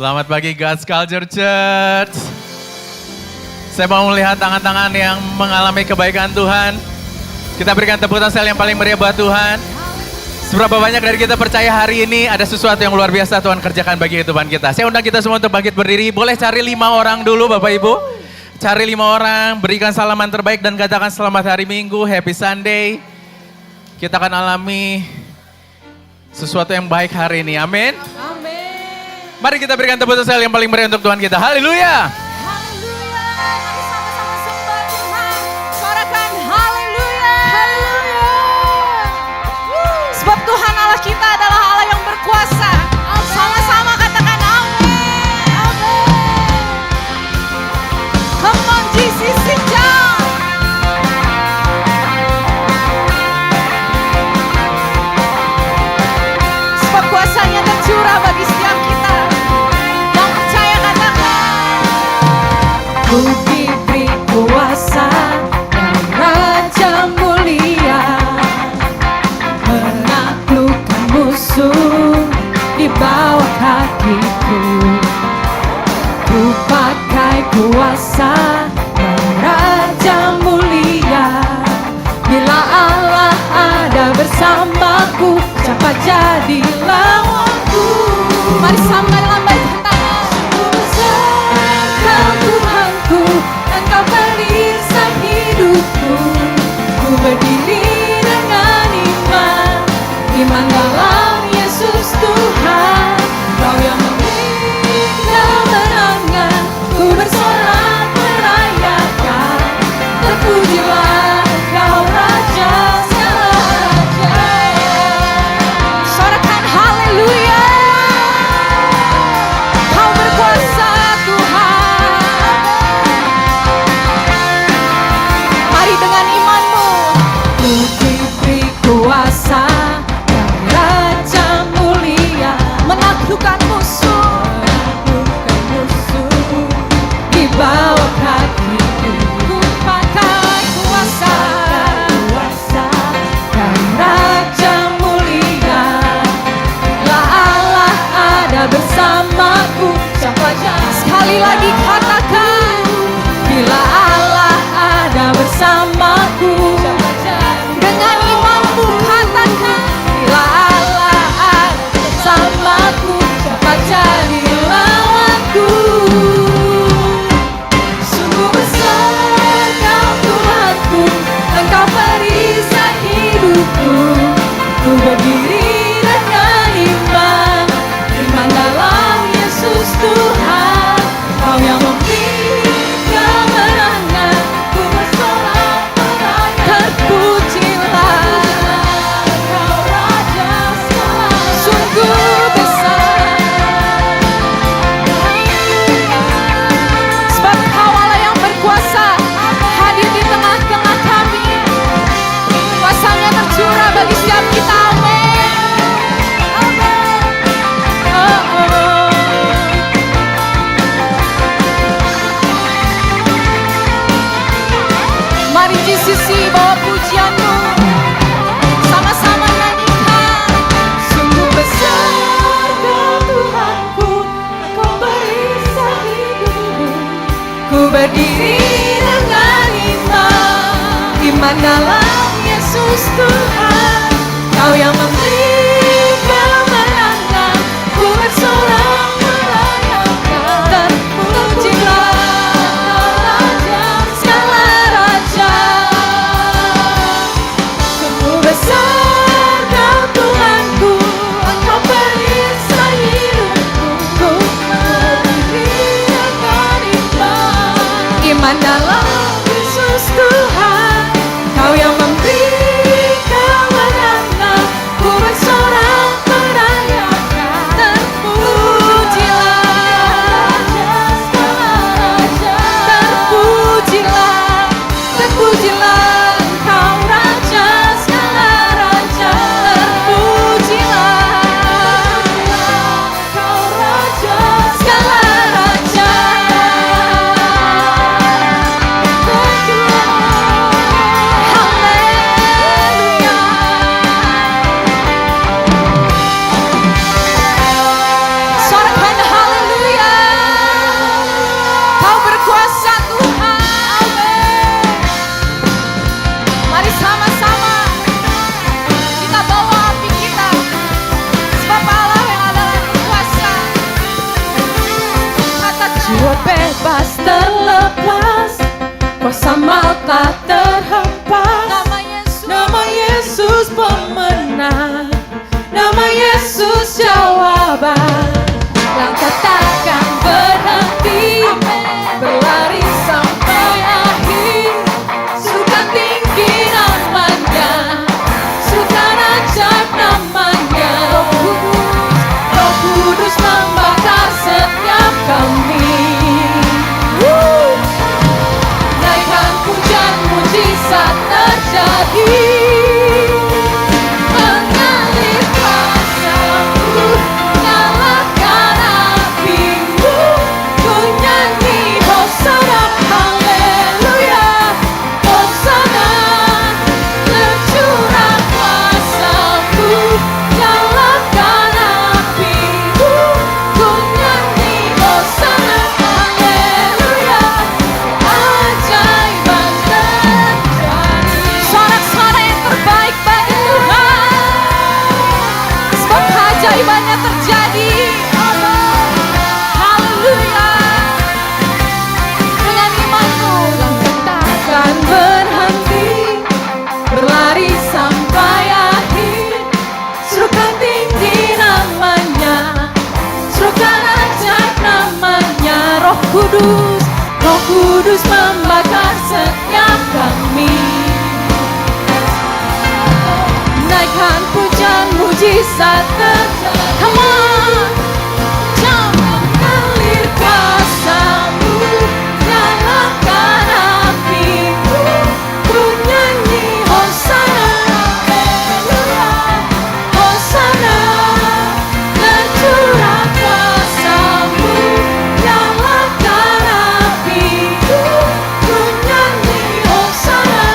Selamat pagi God's Culture Church. Saya mau melihat tangan-tangan yang mengalami kebaikan Tuhan. Kita berikan tepuk tangan yang paling meriah buat Tuhan. Seberapa banyak dari kita percaya hari ini ada sesuatu yang luar biasa Tuhan kerjakan bagi kehidupan kita. Saya undang kita semua untuk bangkit berdiri. Boleh cari 5 orang dulu Bapak Ibu. Cari 5 orang, berikan salaman terbaik dan katakan selamat hari Minggu, Happy Sunday. Kita akan alami sesuatu yang baik hari ini, amin. Mari kita berikan tepuk tangan yang paling meriah untuk Tuhan kita. Haleluya. Haleluya. Mari sama-sama sembah Tuhan. Sorakan haleluya. Haleluya. Sebab Tuhan Allah kita adalah Allah yang berkuasa. Sama-sama katakan amin. Amin. Come on Jesus, sit down. Sebab kuasanya tercurah bagi setiap kita. Ku diberi kuasa dan Raja mulia, menaklukkan musuh di bawah kakiku. Ku pakai kuasa dan Raja mulia. Bila Allah ada bersamaku, siapa jadi lawanku? Mari sampai lambaikan tangan. Tuhanku, Engkau perisai hidupku. Ku berdiri dengan iman, iman dalam Yesus Tuhan. Kau yang memberi kemenangan, ku bersorak merayakan. Terpujilah Engkau Raja segala raja. Sorakan haleluya. Kau berkuasa dengan imanmu. Ku diberi kuasa dan Raja mulia, menaklukkan musuh di bawah kakiku. Ku pakai kuasa dan Raja mulia. Bila Allah ada bersamaku, siapa jadi? Sekali lagi katakan, bila Allah ada bersamaku. Dengan imanmu katakan, bila Allah ada bersamaku, siapa jadi lawanku? Sungguh besar Kau Tuhanku, Engkau perisai hidupku. Ku berdiri dengan iman, iman dalam Yesus Tuhan. Kau yang memberi kemenangan, ku bersorak merayakan. Terpujilah Kau Raja segala. Sungguh besar. Sebab Kau Allah yang berkuasa, hadir di tengah-tengah kami. Kuasanya tercurah bagi setiap kita, amin. Amin. Oh, oh. Mari Yesusi bawa pujianmu, sama-sama nyanyikan. Sungguh besar Kau Tuhanku, Engkau perisai hidupku. Ku berdiri dengan iman, iman dalam Yesus Tuhan. Kau yang memberi kemenangan, ku bersorak merayakan. Terpujilah Raja segala raja. Sungguh besar Kau Tuhanku, Engkau perisai hidupku. Ku berdiri dengan iman dalam Yesus Tuhan. Kau yang memberi kemenangan, ku bersorak keajaibannya terjadi. Haleluya. Dengan imanmu langkah takkan berhenti, berlari sampai akhir. Serukan tinggi namanya, serukan ajaib namanya. Roh Kudus, Roh Kudus membakar setiap kami. Naikkan pujian mujizat terjadi. Come on, jangan mengalir kuasa-Mu, nyalakan api-Mu. Ku nyanyi Hosana, Haleluya, Hosana. Tercurah kuasa-Mu, nyalakan api-Mu. Ku nyanyi Hosana,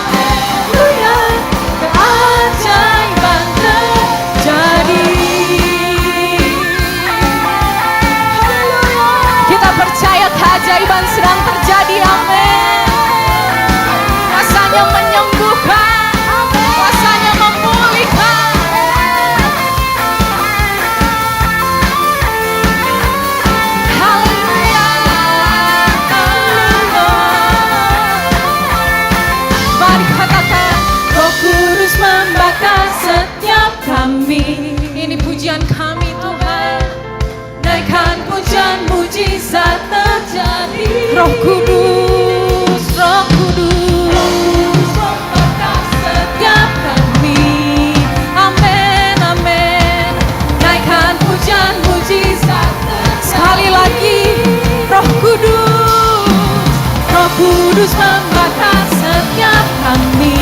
Haleluya. Keajaiban terjadi. Kita percaya keajaiban sedang terjadi. Amin. Kuasanya menyembuhkan, kuasanya memulihkan. Haleluya. Mari katakan, Roh Kudus membakar setiap kami. Ini pujian kami Tuhan. Naikkan pujian mujizat terjadi. Roh Kudus, Roh Kudus membakar setiap kami. Amin, amin. Naikkan pujian mujizat terjadi. Sekali lagi, Roh Kudus, Roh Kudus membakar setiap kami.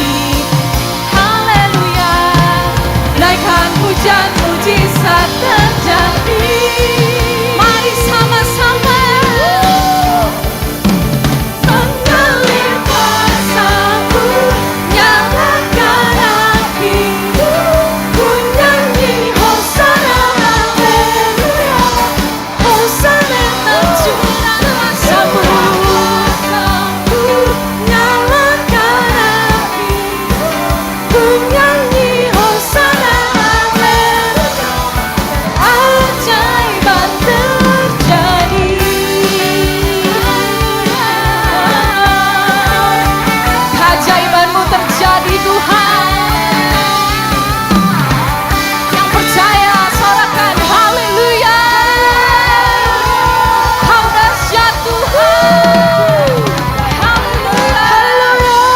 Haleluya. Naikkan pujian mujizat terjadi. Mari sama-sama mengalir kuasa-Mu, nyalakan api-Mu. Ku nyanyi Hosana, Haleluya, Hosana. Tercurah kuasa-Mu, nyalakan api-Mu. Ku nyanyi Hosana, Haleluya. Keajaiban terjadi. Keajaiban-Mu terjadi Tuhan. Yang percaya sorakan haleluya. Kau dahsyat Tuhan. Haleluya.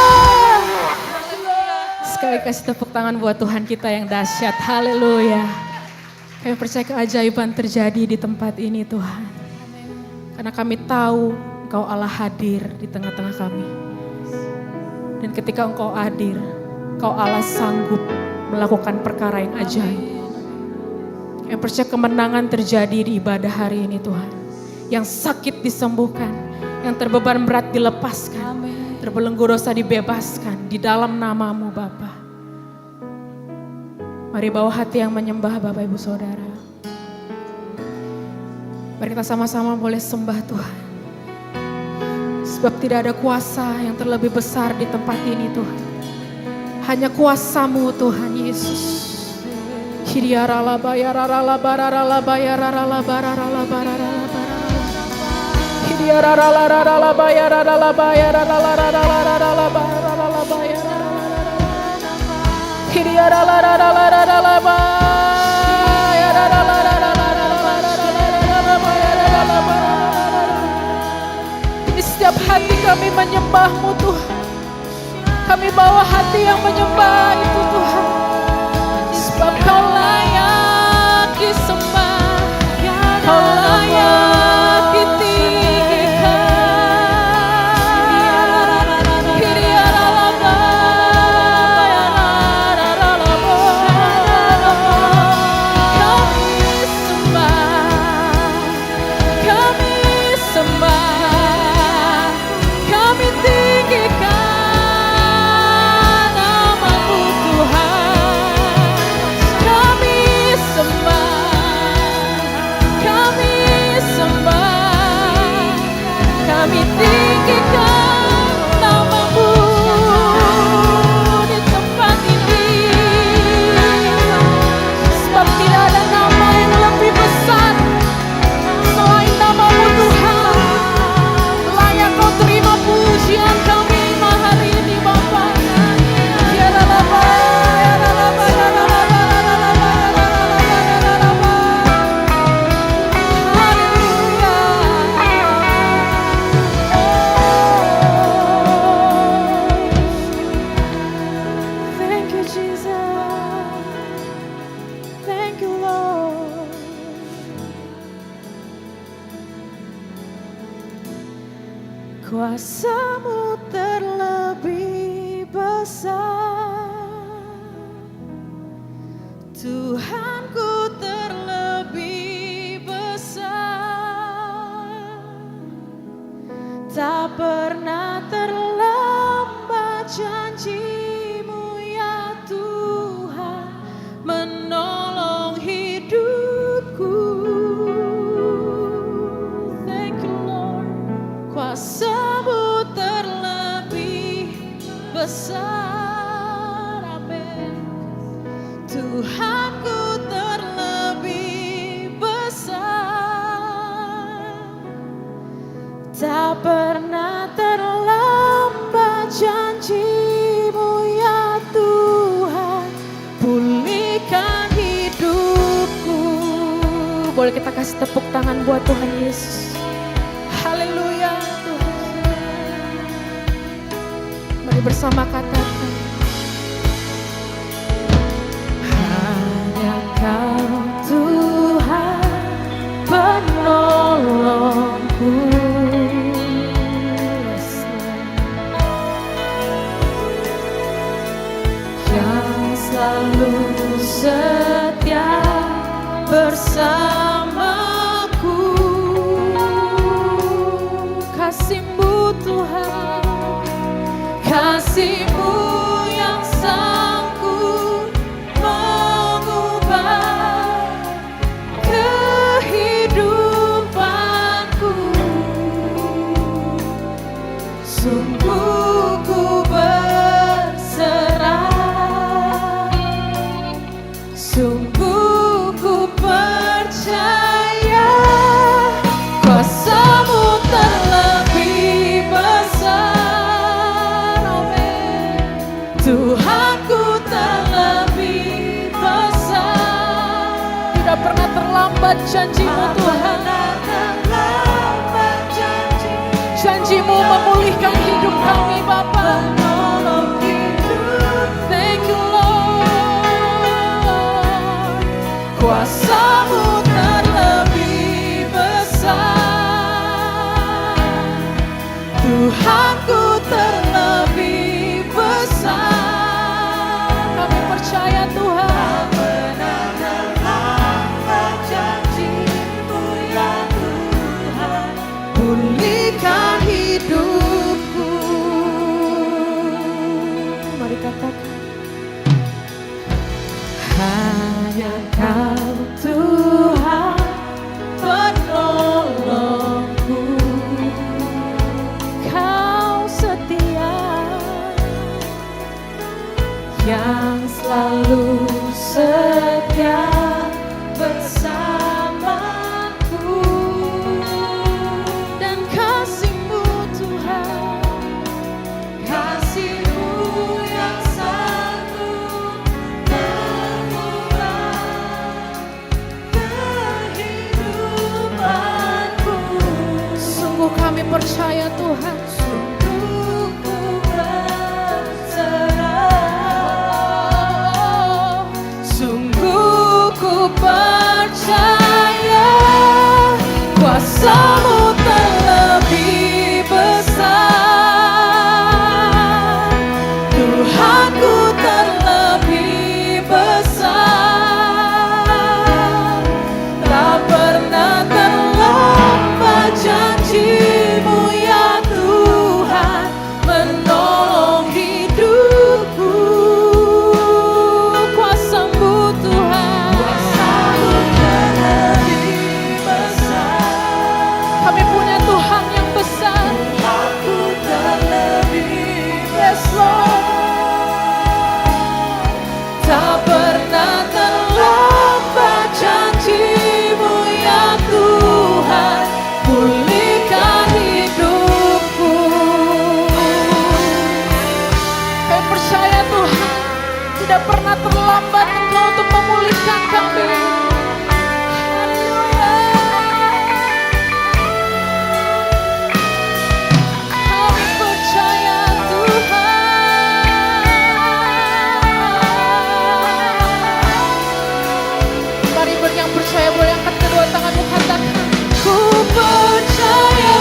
Sekali kasih tepuk tangan buat Tuhan kita yang dahsyat. Haleluya. Kami percaya keajaiban terjadi di tempat ini Tuhan. Karena kami tahu Engkau Allah hadir di tengah-tengah kami. Dan ketika Engkau hadir, Engkau Allah sanggup melakukan perkara yang ajaib. Kami percaya kemenangan terjadi di ibadah hari ini Tuhan. Yang sakit disembuhkan, yang terbeban berat dilepaskan, terbelenggu dosa dibebaskan di dalam nama-Mu Bapa. Mari bawa hati yang menyembah Bapak Ibu Saudara. Mari kita sama-sama boleh sembah Tuhan. Sebab tidak ada kuasa yang terlebih besar di tempat ini Tuhan. Hanya kuasa-Mu Tuhan Yesus. Hiriarala bayarala bararala bayarala bararala bararala bararala. Hiriarala rarala bayarala bayarala rarala bararala bayarala. Ini setiap hati kami menyembah-Mu Tuhan. Kami bawa hati yang menyembah itu Tuhan. Sebab Kau layak disembah, Kau layak ditinggikan. Kami tinggikan Kuasa-Mu terlebih besar, Tuhanku terlebih besar. Tak pernah terlambat janji-Mu ya Tuhan menolong hidupku. Thank you Lord. Kuasa-Mu terlebih besar. Amin. Tuhanku terlebih besar. Tak pernah terlambat janji-Mu ya Tuhan, pulihkan hidupku. Boleh kita kasih tepuk tangan buat Tuhan Yesus. Haleluya Tuhan. Mari bersama katakan, hanya Kau Tuhan penolongku. Yang selalu setia bersamaku. Kasih-Mu Tuhan, kasih-Mu yang sanggup mengubah kehidupanku. Sungguh ku berserah, sungguh ku percaya, kuasa-Mu terlebih besar. Amin. Tuhanku terlebih besar. Tidak pernah terlambat janji-Mu Tuhan. Janji-Mu memulihkan hidup kami Bapa. Thank you Lord. Kuasa-Mu terlebih besar, Tuhanku terlebih besar. Kami percaya Tuhan. Benar terlambat janji-Mu ya Tuhan, pulihkan hidupku. Mari katakan, hanya Kau Tuhan penolongku. Kau setia, yang selalu setia bersamaku. Dan kasih-Mu Tuhan, kasih-Mu yang sanggup mengubah kehidupanku. Sungguh kami percaya Tuhan. Sungguh ku berserah, sungguh ku percaya, kuasa-Mu terlebih besar, Tuhanku terlebih besar. Tak pernah terlambat janji-Mu ya Tuhan menolong hidupku. Kuasa-Mu Tuhan, kuasa-Mu terlebih besar. Kami punya Tuhan yang besar. Aku terlebih besar. Tak pernah terlambat janji-Mu ya Tuhan, pulihkan hidupku. Kami percaya Tuhan, tidak pernah terlambat Engkau untuk memulihkan kami. Haleluya. Kami percaya Tuhan. Mari bagi yang percaya boleh angkat kedua tanganmu, katakan, ku percaya.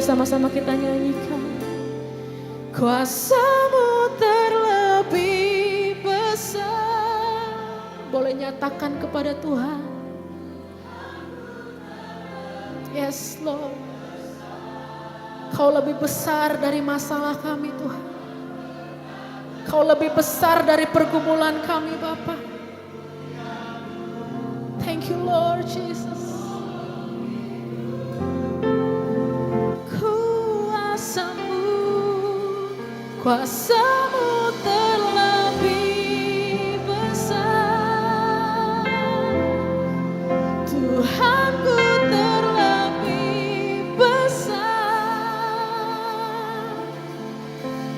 sama-sama kita nyanyikan. Kuasa-Mu terlebih besar. Boleh nyatakan kepada Tuhan. Yes Lord. Kau lebih besar dari masalah kami Tuhan. Kau lebih besar dari pergumulan kami Bapa. Thank you Lord Jesus. Kuasa-Mu terlebih besar. Tuhanku terlebih besar.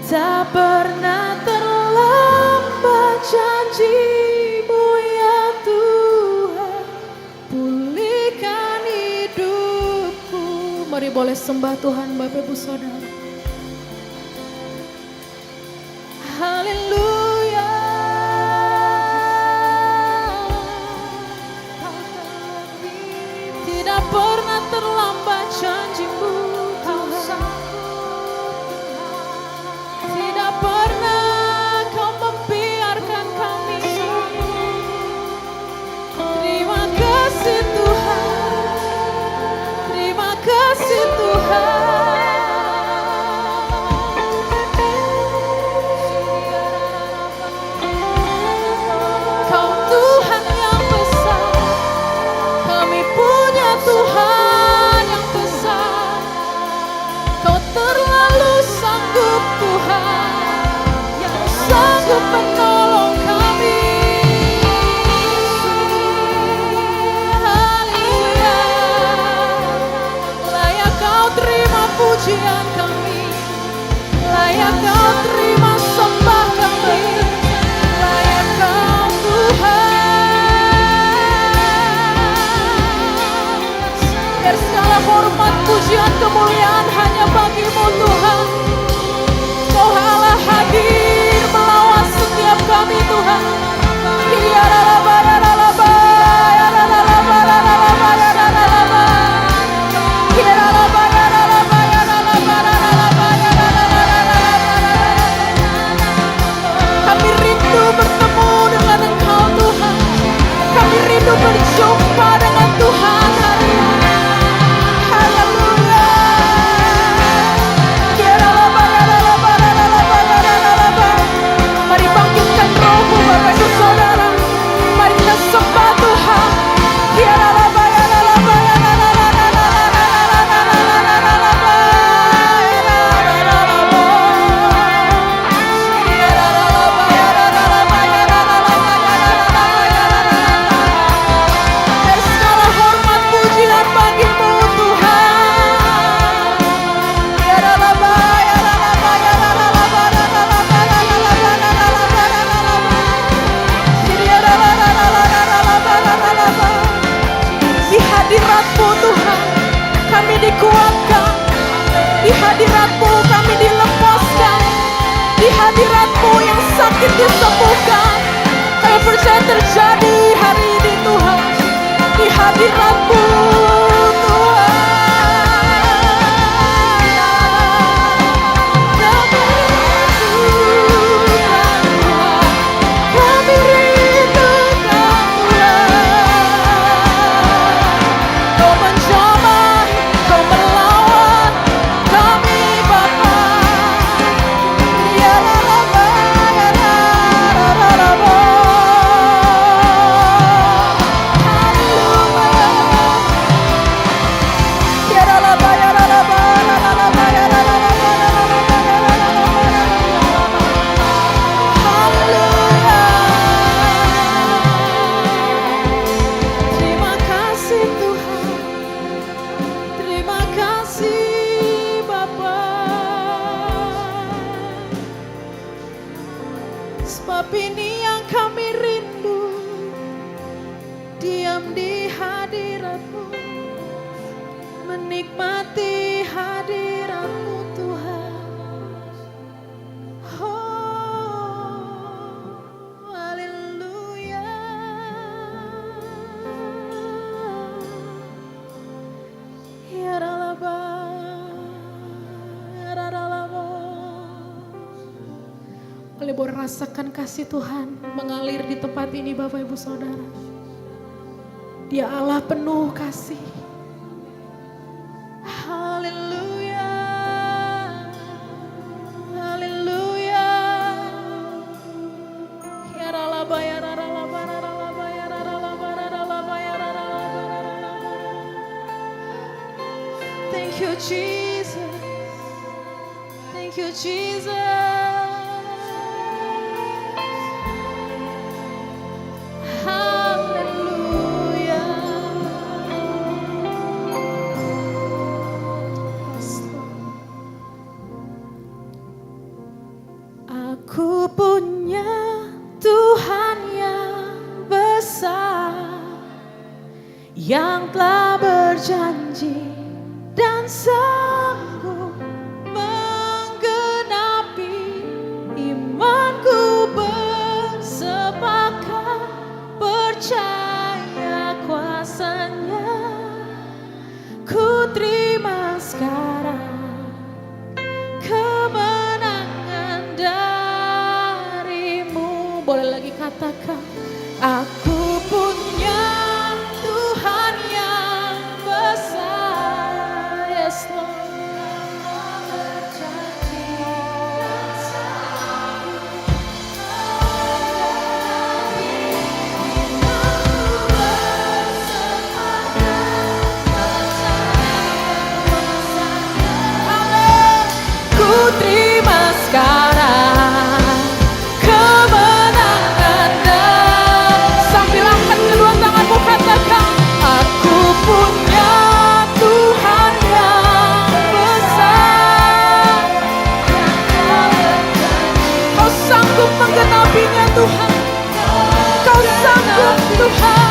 Tak pernah terlambat janji-Mu ya Tuhan. Pulihkan hidupku. Mari boleh sembah Tuhan Bapak Ibu Saudara. Haleluya. Tidak pernah terlambat janji-Mu Tuhan. Tidak pernah Kau membiarkan kami. Terima kasih Tuhan. Terima kasih Tuhan. Tuhan yang besar, Kau terlalu sanggup Tuhan, yang sanggup menolong kami. Haleluya. Layak Kau terima pujian kami, layak Kau terima sembah kami, layak Kau Tuhan. Hormat, pujian, kemuliaan hanya bagi-Mu Tuhan. Kau Allah hadir melawan setiap kami Tuhan. Kami rindu bertemu dengan Engkau Tuhan. Kami rindu berjumpa dengan Tuhan hari ini. Mari bangkitkan rohmu Bapak Ibu Saudara. Mari kita sembah Tuhan. Segala hormat pujian bagi-Mu Tuhan. Di hadirat-Mu Tuhan kami dikuatkan, di hadirat-Mu kami dilepaskan, di hadirat-Mu yang sakit disembuhkan. Kami percaya terjadi hari ini Tuhan, di hadirat-Mu Tuhan. Kami rindu Kau menjamah, Kau melawan kami Bapa. Ya Rabba, ya Rabba. Terima kasih Tuhan. Terima kasih Bapa. Sebab ini yang kami rindu, diam di hadirat-Mu, menikmati hadirat-Mu Tuhan. Oh, haleluya. Ya Rabba. Boleh boleh rasakan kasih Tuhan mengalir di tempat ini Bapak Ibu Saudara. Dia Allah penuh kasih. Haleluya. Haleluya. Ya ralaba ya ralaba ralaba ya ralaba ralaba ya ralaba. Thank you Jesus. Thank you Jesus. Haleluya. Yes, Lord. Aku punya Tuhan yang besar, yang telah berjanji dan sanggup menggenapi imanku, bersepakat percaya kuasanya. Ku terima sekarang kemenangan darimu. Boleh lagi katakan, aku punya Tuhan yang besar. Yes Lord. Ku terima sekarang kemenangan dan sambil angkat kedua tanganmu katakan, aku punya Tuhan yang besar. Kau sanggup menggenapinya Tuhan. Kau sanggup Tuhan.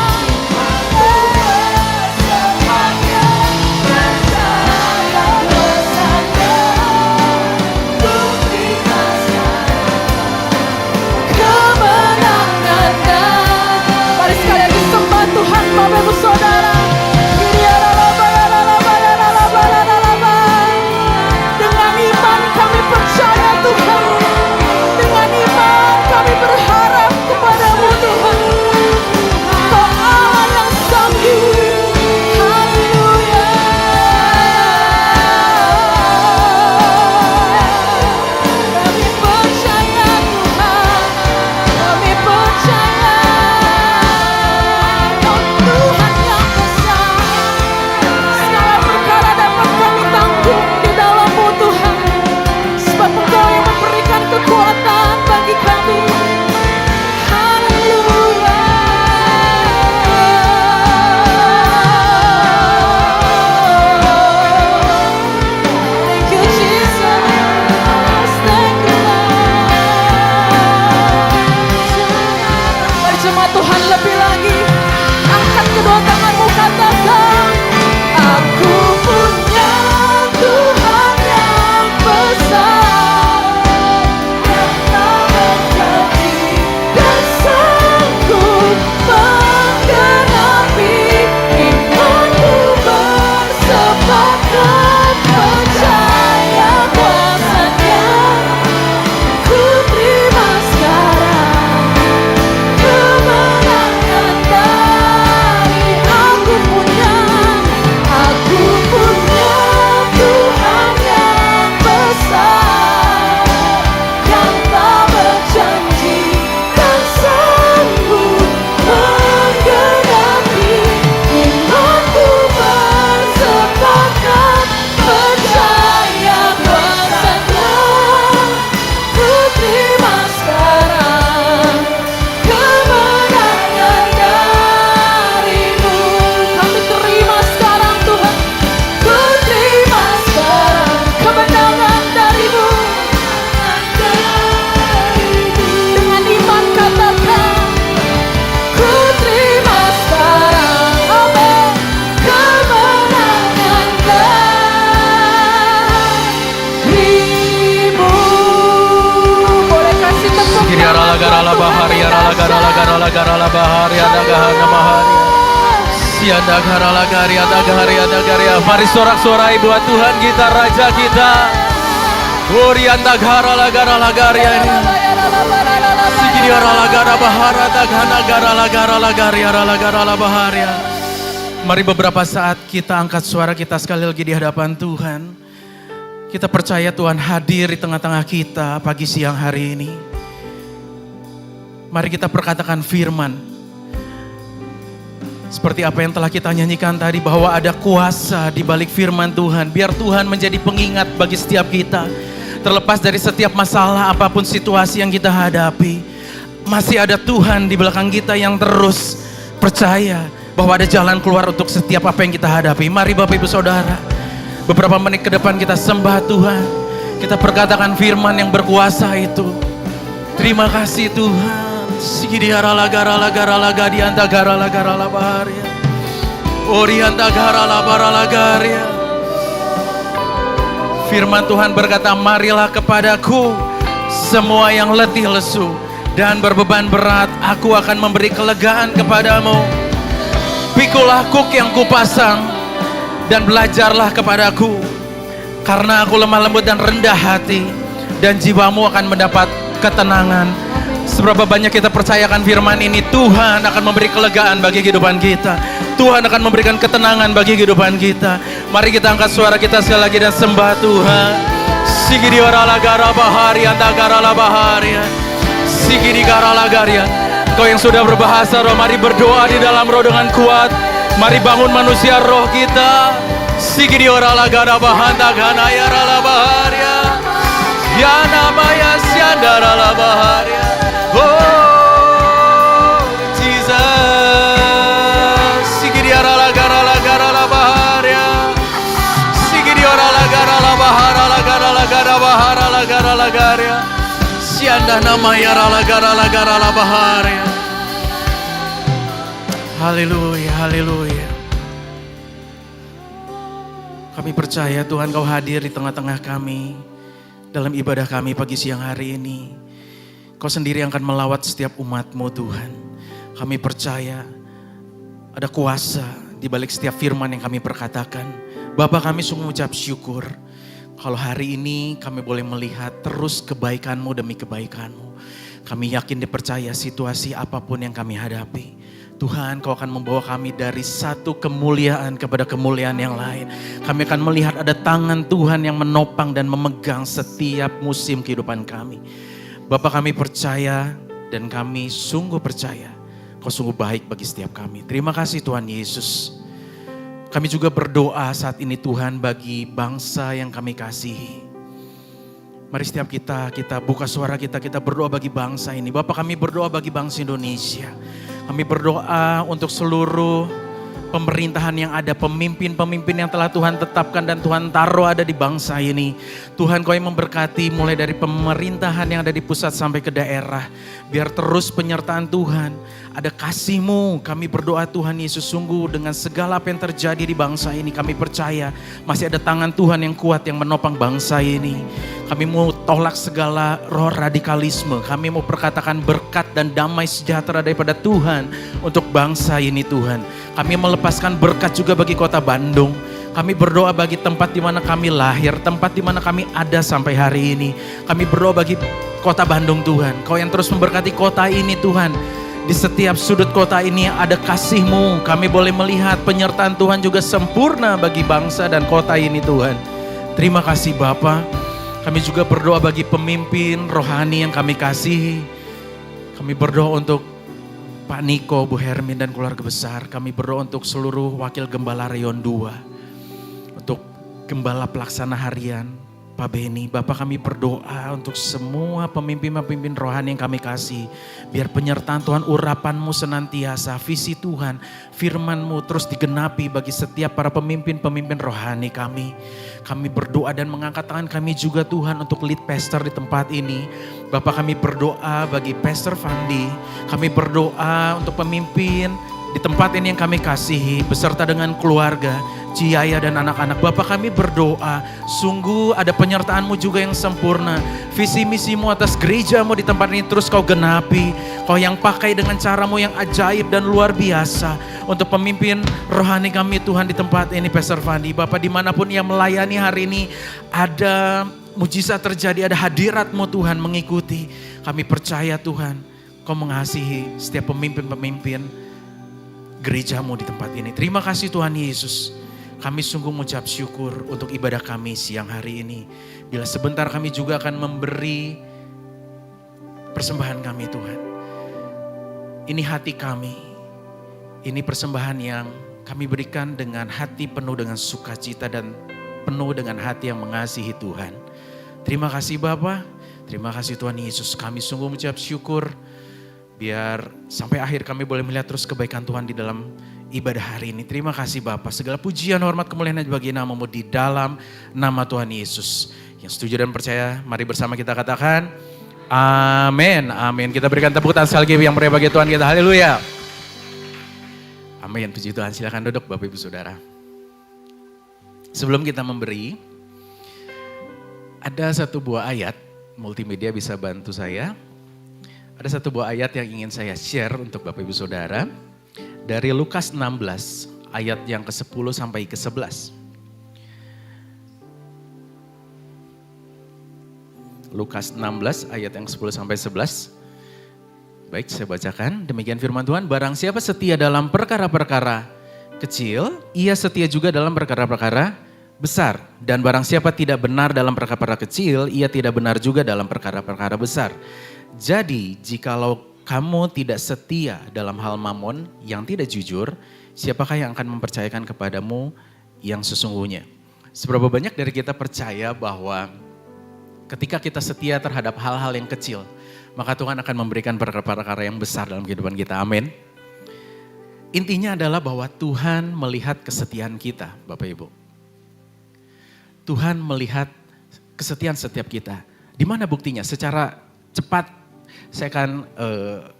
Tuhan, Bapak Ibu Saudara, dengan iman kami percaya Tuhan, dengan iman kami berharap kepadamu Tuhan. Kau Allah yang sanggup. Haleluya. Kami percaya Tuhan, kami percaya. Tuhan yang besar, segala perkara dapat kami tanggung di dalam-Mu Tuhan, sebab Engkau yang memberikan kekuatan bagi kami. Haleluya. Thank you Jesus, thank you Lord. Mari jemaat Tuhan lebih lagi. Angkat kedua tanganmu katakan, aku punya Tuhan yang besar, yang tak berjanji dan sanggup menggenapi imanku, bersepakat percaya kuasanya. Ku terima sekarang kemenangan dari aku punya Tuhan yang besar, yang tak berjanji dan sanggup menggenapi imanku, bersepakat percaya kuasanya. Ku terima sekarang kemenangan darimu. Kami terima sekarang Tuhan. Ku terima sekarang kemenangan darimu. Dengan iman katakan, ku terima sekarang, amin, kemenangan darimu. Boleh kasih tepuk Kiriarala bahari arala garala garala garala bahari ada gahana bahari. Siada garala gari ada gari ada gari. Mari sorak-sorai buat Tuhan kita, Raja kita. Orianda gara lagara lagaria ini. Sigiri ara lagara bahara dagana gara lagara lagaria lagara la baharia. Mari beberapa saat kita angkat suara kita sekali lagi di hadapan Tuhan. Kita percaya Tuhan hadir di tengah-tengah kita pagi siang hari ini. Mari kita perkatakan firman. Seperti apa yang telah kita nyanyikan tadi, bahwa ada kuasa di balik firman Tuhan. Biar Tuhan menjadi pengingat bagi setiap kita. Terlepas dari setiap masalah apapun situasi yang kita hadapi. Masih ada Tuhan di belakang kita yang terus percaya bahwa ada jalan keluar untuk setiap apa yang kita hadapi. Mari Bapak Ibu Saudara, beberapa menit ke depan kita sembah Tuhan. Kita perkatakan firman yang berkuasa itu. Terima kasih Tuhan. Sigidiara lagara lagara laga dianta gara lagara la baharia. Orianta gara la bara lagaria. Firman Tuhan berkata, marilah kepadaku semua yang letih lesu dan berbeban berat, aku akan memberi kelegaan kepadamu. Pikulah kuk yang kupasang dan belajarlah kepadaku, karena aku lemah lembut dan rendah hati, dan jiwamu akan mendapat ketenangan. Seberapa banyak kita percayakan firman ini, Tuhan akan memberi kelegaan bagi kehidupan kita. Tuhan akan memberikan ketenangan bagi kehidupan kita. Mari kita angkat suara kita sekali lagi dan sembah Tuhan. Sigidi ora lagara baharia tagara la baharia. Sigidi gara lagaria. Kau yang sudah berbahasa roh, mari berdoa di dalam roh dengan kuat. Mari bangun manusia roh kita. Sigidi ora lagara bahanta gana ya la baharia. Ya namanya siandara la baharia. Oh Jesus, sigiri ara la gara la gara la baharia, sigiri ora la gara la bahara la gara la gara bahara la gara la garia, sianda nama yara la gara la baharia. Haleluya, haleluya. Kami percaya Tuhan Kau hadir di tengah-tengah kami dalam ibadah kami pagi siang hari ini. Kau sendiri yang akan melawat setiap umat-Mu Tuhan. Kami percaya ada kuasa di balik setiap firman yang kami perkatakan. Bapa, kami sungguh ucap syukur kalau hari ini kami boleh melihat terus kebaikan-Mu demi kebaikan-Mu. Kami yakin dipercaya situasi apapun yang kami hadapi, Tuhan Kau akan membawa kami dari satu kemuliaan kepada kemuliaan yang lain. Kami akan melihat ada tangan Tuhan yang menopang dan memegang setiap musim kehidupan kami. Bapak, kami percaya dan kami sungguh percaya Kau sungguh baik bagi setiap kami. Terima kasih Tuhan Yesus. Kami juga berdoa saat ini Tuhan bagi bangsa yang kami kasihi. Mari setiap kita buka suara kita berdoa bagi bangsa ini. Bapak, kami berdoa bagi bangsa Indonesia. Kami berdoa untuk seluruh pemerintahan yang ada, pemimpin-pemimpin yang telah Tuhan tetapkan dan Tuhan taruh ada di bangsa ini. Tuhan Kau yang memberkati mulai dari pemerintahan yang ada di pusat sampai ke daerah. Biar terus penyertaan Tuhan, ada kasih-Mu. Kami berdoa Tuhan Yesus, sungguh dengan segala apa yang terjadi di bangsa ini, kami percaya masih ada tangan Tuhan yang kuat yang menopang bangsa ini. Kami mau tolak segala roh radikalisme. Kami mau perkatakan berkat dan damai sejahtera daripada Tuhan untuk bangsa ini Tuhan. Kami melepaskan berkat juga bagi kota Bandung. Kami berdoa bagi tempat di mana kami lahir, tempat di mana kami ada sampai hari ini. Kami berdoa bagi kota Bandung Tuhan. Kau yang terus memberkati kota ini Tuhan. Di setiap sudut kota ini ada kasih-Mu. Kami boleh melihat penyertaan Tuhan juga sempurna bagi bangsa dan kota ini Tuhan. Terima kasih Bapa. Kami juga berdoa bagi pemimpin rohani yang kami kasihi. Kami berdoa untuk Pak Niko, Bu Hermin dan keluarga besar. Kami berdoa untuk seluruh wakil gembala Rayon 2. Untuk gembala pelaksana harian Pak Beni. Bapak, kami berdoa untuk semua pemimpin-pemimpin rohani yang kami kasih. Biar penyertaan Tuhan, urapan-Mu senantiasa, visi Tuhan, firman-Mu terus digenapi bagi setiap para pemimpin-pemimpin rohani kami. Kami berdoa dan mengangkat tangan kami juga Tuhan untuk lead pastor di tempat ini. Bapak, kami berdoa bagi Pastor Fandi. Kami berdoa untuk pemimpin di tempat ini yang kami kasihi beserta dengan keluarga, Ciaya dan anak-anak. Bapak, kami berdoa sungguh ada penyertaan-Mu juga yang sempurna. Visi misi-Mu atas gereja-Mu di tempat ini terus Kau genapi. Kau yang pakai dengan cara-Mu yang ajaib dan luar biasa untuk pemimpin rohani kami Tuhan di tempat ini Pastor Fandi. Bapak, dimanapun ia melayani hari ini, ada mujizat terjadi, ada hadirat-Mu Tuhan mengikuti. Kami percaya Tuhan, Kau mengasihi setiap pemimpin-pemimpin gereja-Mu di tempat ini. Terima kasih Tuhan Yesus. Kami sungguh mengucap syukur untuk ibadah kami siang hari ini. Bila sebentar kami juga akan memberi persembahan kami Tuhan. Ini hati kami. Ini persembahan yang kami berikan dengan hati penuh dengan sukacita dan penuh dengan hati yang mengasihi Tuhan. Terima kasih Bapa, terima kasih Tuhan Yesus. Kami sungguh mengucap syukur. Biar sampai akhir kami boleh melihat terus kebaikan Tuhan di dalam ibadah hari ini. Terima kasih Bapa. Segala pujian, hormat, kemuliaan bagi nama-Mu di dalam nama Tuhan Yesus. Yang setuju dan percaya, mari bersama kita katakan, amin, amin. Kita berikan tepuk tangan sekali lagi yang meriah bagi Tuhan kita. Haleluya. Amin, puji Tuhan. Silakan duduk Bapak Ibu Saudara. Sebelum kita memberi, ada satu buah ayat, multimedia bisa bantu saya. Ada satu buah ayat yang ingin saya share untuk Bapak Ibu Saudara. Dari Lukas 16 ayat yang ke-10 sampai ke-11. Lukas 16 ayat yang 10 sampai 11. Baik, saya bacakan. Demikian firman Tuhan, barang siapa setia dalam perkara-perkara kecil, ia setia juga dalam perkara-perkara besar. Dan barang siapa tidak benar dalam perkara-perkara kecil, ia tidak benar juga dalam perkara-perkara besar. Jadi, jikalau kamu tidak setia dalam hal mamon yang tidak jujur, siapakah yang akan mempercayakan kepadamu yang sesungguhnya? Seberapa banyak dari kita percaya bahwa ketika kita setia terhadap hal-hal yang kecil, maka Tuhan akan memberikan perkara-perkara yang besar dalam kehidupan kita. Amin. Intinya adalah bahwa Tuhan melihat kesetiaan kita, Bapak Ibu. Tuhan melihat kesetiaan setiap kita. Di mana buktinya? Secara cepat saya akan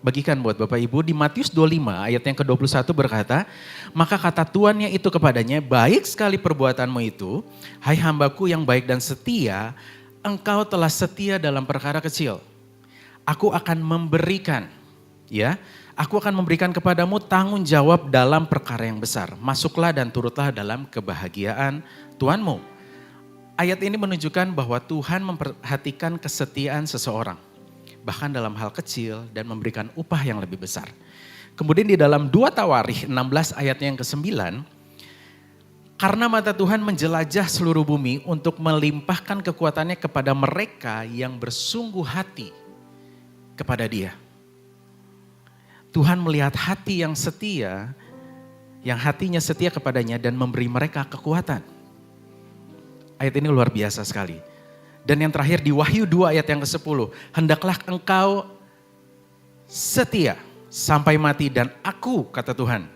bagikan buat Bapak Ibu. Di Matius 25 ayat yang ke-21 berkata, maka kata tuannya itu kepadanya, baik sekali perbuatanmu itu, hai hambaku yang baik dan setia, engkau telah setia dalam perkara kecil. Aku akan memberikan, aku akan memberikan kepadamu tanggung jawab dalam perkara yang besar. Masuklah dan turutlah dalam kebahagiaan Tuhanmu. Ayat ini menunjukkan bahwa Tuhan memperhatikan kesetiaan seseorang. Bahkan dalam hal kecil dan memberikan upah yang lebih besar. Kemudian di dalam 2 Tawarikh 16 ayatnya yang ke-9. Karena mata Tuhan menjelajah seluruh bumi untuk melimpahkan kekuatannya kepada mereka yang bersungguh hati kepada Dia. Tuhan melihat hati yang setia, yang hatinya setia kepadanya dan memberi mereka kekuatan. Ayat ini luar biasa sekali. Dan yang terakhir di Wahyu 2 ayat yang ke-10. Hendaklah engkau setia sampai mati dan aku, kata Tuhan,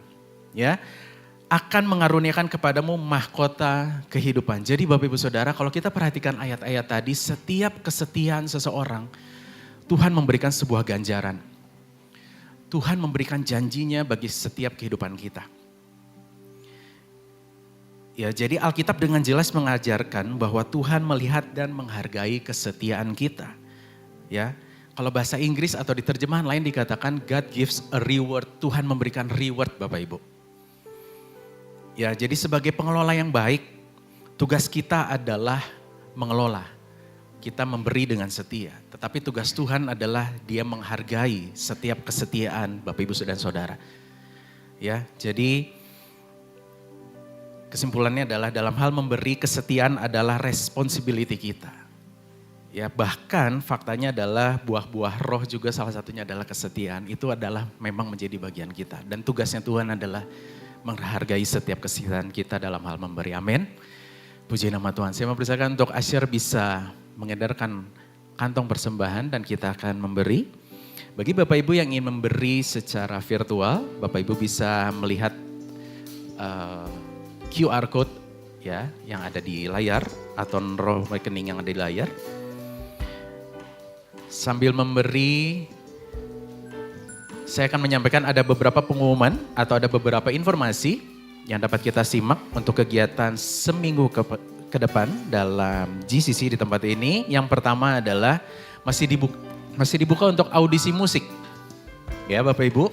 akan mengaruniakan kepadamu mahkota kehidupan. Jadi Bapak Ibu Saudara, kalau kita perhatikan ayat-ayat tadi, setiap kesetiaan seseorang, Tuhan memberikan sebuah ganjaran. Tuhan memberikan janjinya bagi setiap kehidupan kita. Ya, jadi Alkitab dengan jelas mengajarkan bahwa Tuhan melihat dan menghargai kesetiaan kita. Ya, kalau bahasa Inggris atau di terjemahan lain dikatakan God gives a reward. Tuhan memberikan reward Bapak Ibu. Ya, jadi sebagai pengelola yang baik, tugas kita adalah mengelola. Kita memberi dengan setia. Tetapi tugas Tuhan adalah Dia menghargai setiap kesetiaan Bapak Ibu dan Saudara. Ya, jadi kesimpulannya adalah dalam hal memberi kesetiaan adalah responsibility kita. Ya, bahkan faktanya adalah buah-buah roh juga salah satunya adalah kesetiaan. Itu adalah memang menjadi bagian kita. Dan tugasnya Tuhan adalah menghargai setiap kesetiaan kita dalam hal memberi. Amin. Puji nama Tuhan. Saya mempersilakan untuk Asher bisa mengedarkan kantong persembahan dan kita akan memberi. Bagi Bapak Ibu yang ingin memberi secara virtual, Bapak Ibu bisa melihat QR code yang ada di layar atau nomor rekening yang ada di layar. Sambil memberi, saya akan menyampaikan ada beberapa pengumuman atau ada beberapa informasi yang dapat kita simak untuk kegiatan seminggu ke depan dalam GCC di tempat ini. Yang pertama adalah masih dibuka untuk audisi musik. Ya Bapak Ibu,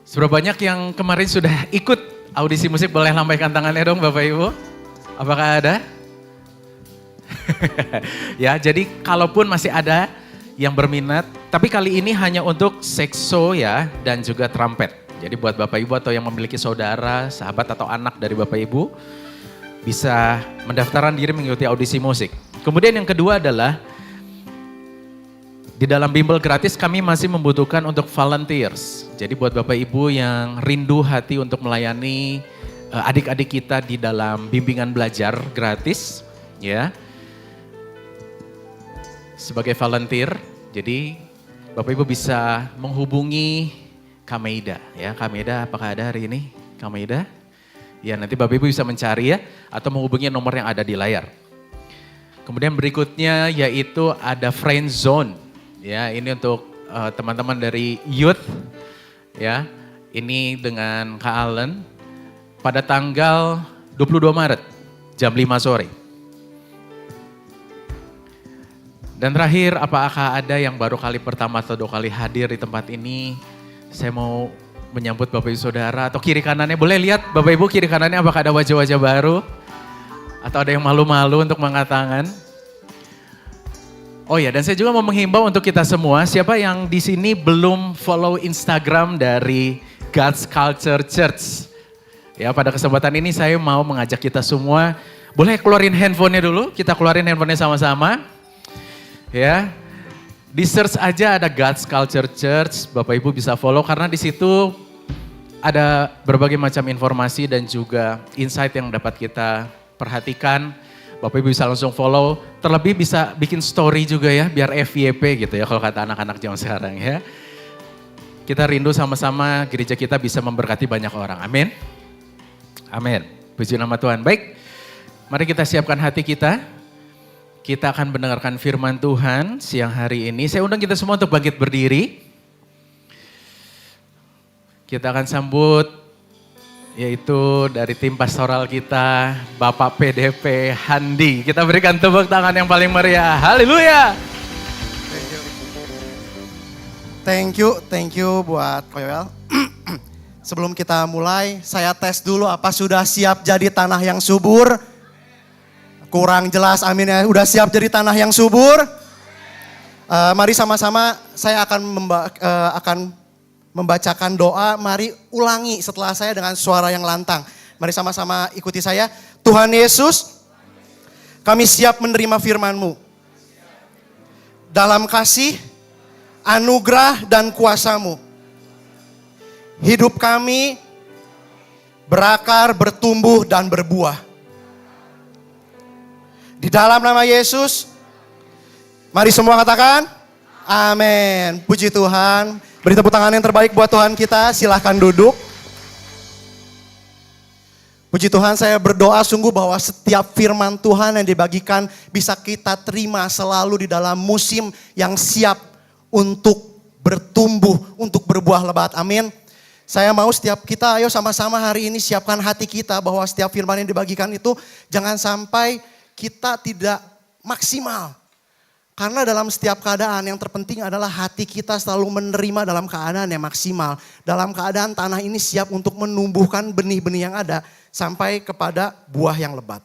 seberapa banyak yang kemarin sudah ikut audisi musik, boleh lambaikan tangannya dong Bapak Ibu. Apakah ada? Ya, jadi kalaupun masih ada yang berminat, tapi kali ini hanya untuk sekso ya dan juga trompet. Jadi buat Bapak Ibu atau yang memiliki saudara, sahabat atau anak dari Bapak Ibu bisa mendaftarkan diri mengikuti audisi musik. Kemudian yang kedua adalah di dalam bimbel gratis kami masih membutuhkan untuk volunteers. Jadi buat Bapak Ibu yang rindu hati untuk melayani adik-adik kita di dalam bimbingan belajar gratis, ya. Sebagai volunteer, jadi Bapak Ibu bisa menghubungi Kameida, ya. Kameida apakah ada hari ini? Kameida? Ya, nanti Bapak Ibu bisa mencari ya, atau menghubungi nomor yang ada di layar. Kemudian berikutnya yaitu ada friend zone. Ya, ini untuk teman-teman dari youth, ya. Ini dengan Kak Allen pada tanggal 22 Maret jam 5 sore. Dan terakhir, apakah ada yang baru kali pertama atau 2 kali hadir di tempat ini? Saya mau menyambut Bapak Ibu Saudara atau kiri kanannya, boleh lihat Bapak Ibu kiri kanannya apakah ada wajah-wajah baru? Atau ada yang malu-malu untuk mengangkat tangan? Oh ya, dan saya juga mau menghimbau untuk kita semua, siapa yang di sini belum follow Instagram dari God's Culture Church. Ya, pada kesempatan ini saya mau mengajak kita semua, boleh keluarin handphonenya dulu, kita keluarin handphonenya sama-sama. Ya, di search aja ada God's Culture Church, Bapak Ibu bisa follow karena di situ ada berbagai macam informasi dan juga insight yang dapat kita perhatikan. Bapak Ibu bisa langsung follow, terlebih bisa bikin story juga ya, biar FYP gitu ya kalau kata anak-anak zaman sekarang ya. Kita rindu sama-sama gereja kita bisa memberkati banyak orang, amin. Amin, puji nama Tuhan. Baik, mari kita siapkan hati kita. Kita akan mendengarkan firman Tuhan siang hari ini. Saya undang kita semua untuk bangkit berdiri. Kita akan sambut yaitu dari tim pastoral kita, Bapak PDP Handi. Kita berikan tepuk tangan yang paling meriah. Haleluya. Thank you buat Koyoel. Sebelum kita mulai, saya tes dulu apa sudah siap jadi tanah yang subur? Kurang jelas, amin ya. Udah siap jadi tanah yang subur? Mari sama-sama saya akan membacakan doa, mari ulangi setelah saya dengan suara yang lantang. Mari sama-sama ikuti saya. Tuhan Yesus, kami siap menerima firman-Mu. Dalam kasih, anugerah dan kuasa-Mu. Hidup kami berakar, bertumbuh dan berbuah. Di dalam nama Yesus, mari semua katakan, amin. Puji Tuhan. Beri tepuk tangan yang terbaik buat Tuhan kita, silahkan duduk. Puji Tuhan, saya berdoa sungguh bahwa setiap firman Tuhan yang dibagikan bisa kita terima selalu di dalam musim yang siap untuk bertumbuh, untuk berbuah lebat. Amin. Saya mau setiap kita, ayo sama-sama hari ini siapkan hati kita bahwa setiap firman yang dibagikan itu jangan sampai kita tidak maksimal. Karena dalam setiap keadaan yang terpenting adalah hati kita selalu menerima dalam keadaan yang maksimal. Dalam keadaan tanah ini siap untuk menumbuhkan benih-benih yang ada sampai kepada buah yang lebat.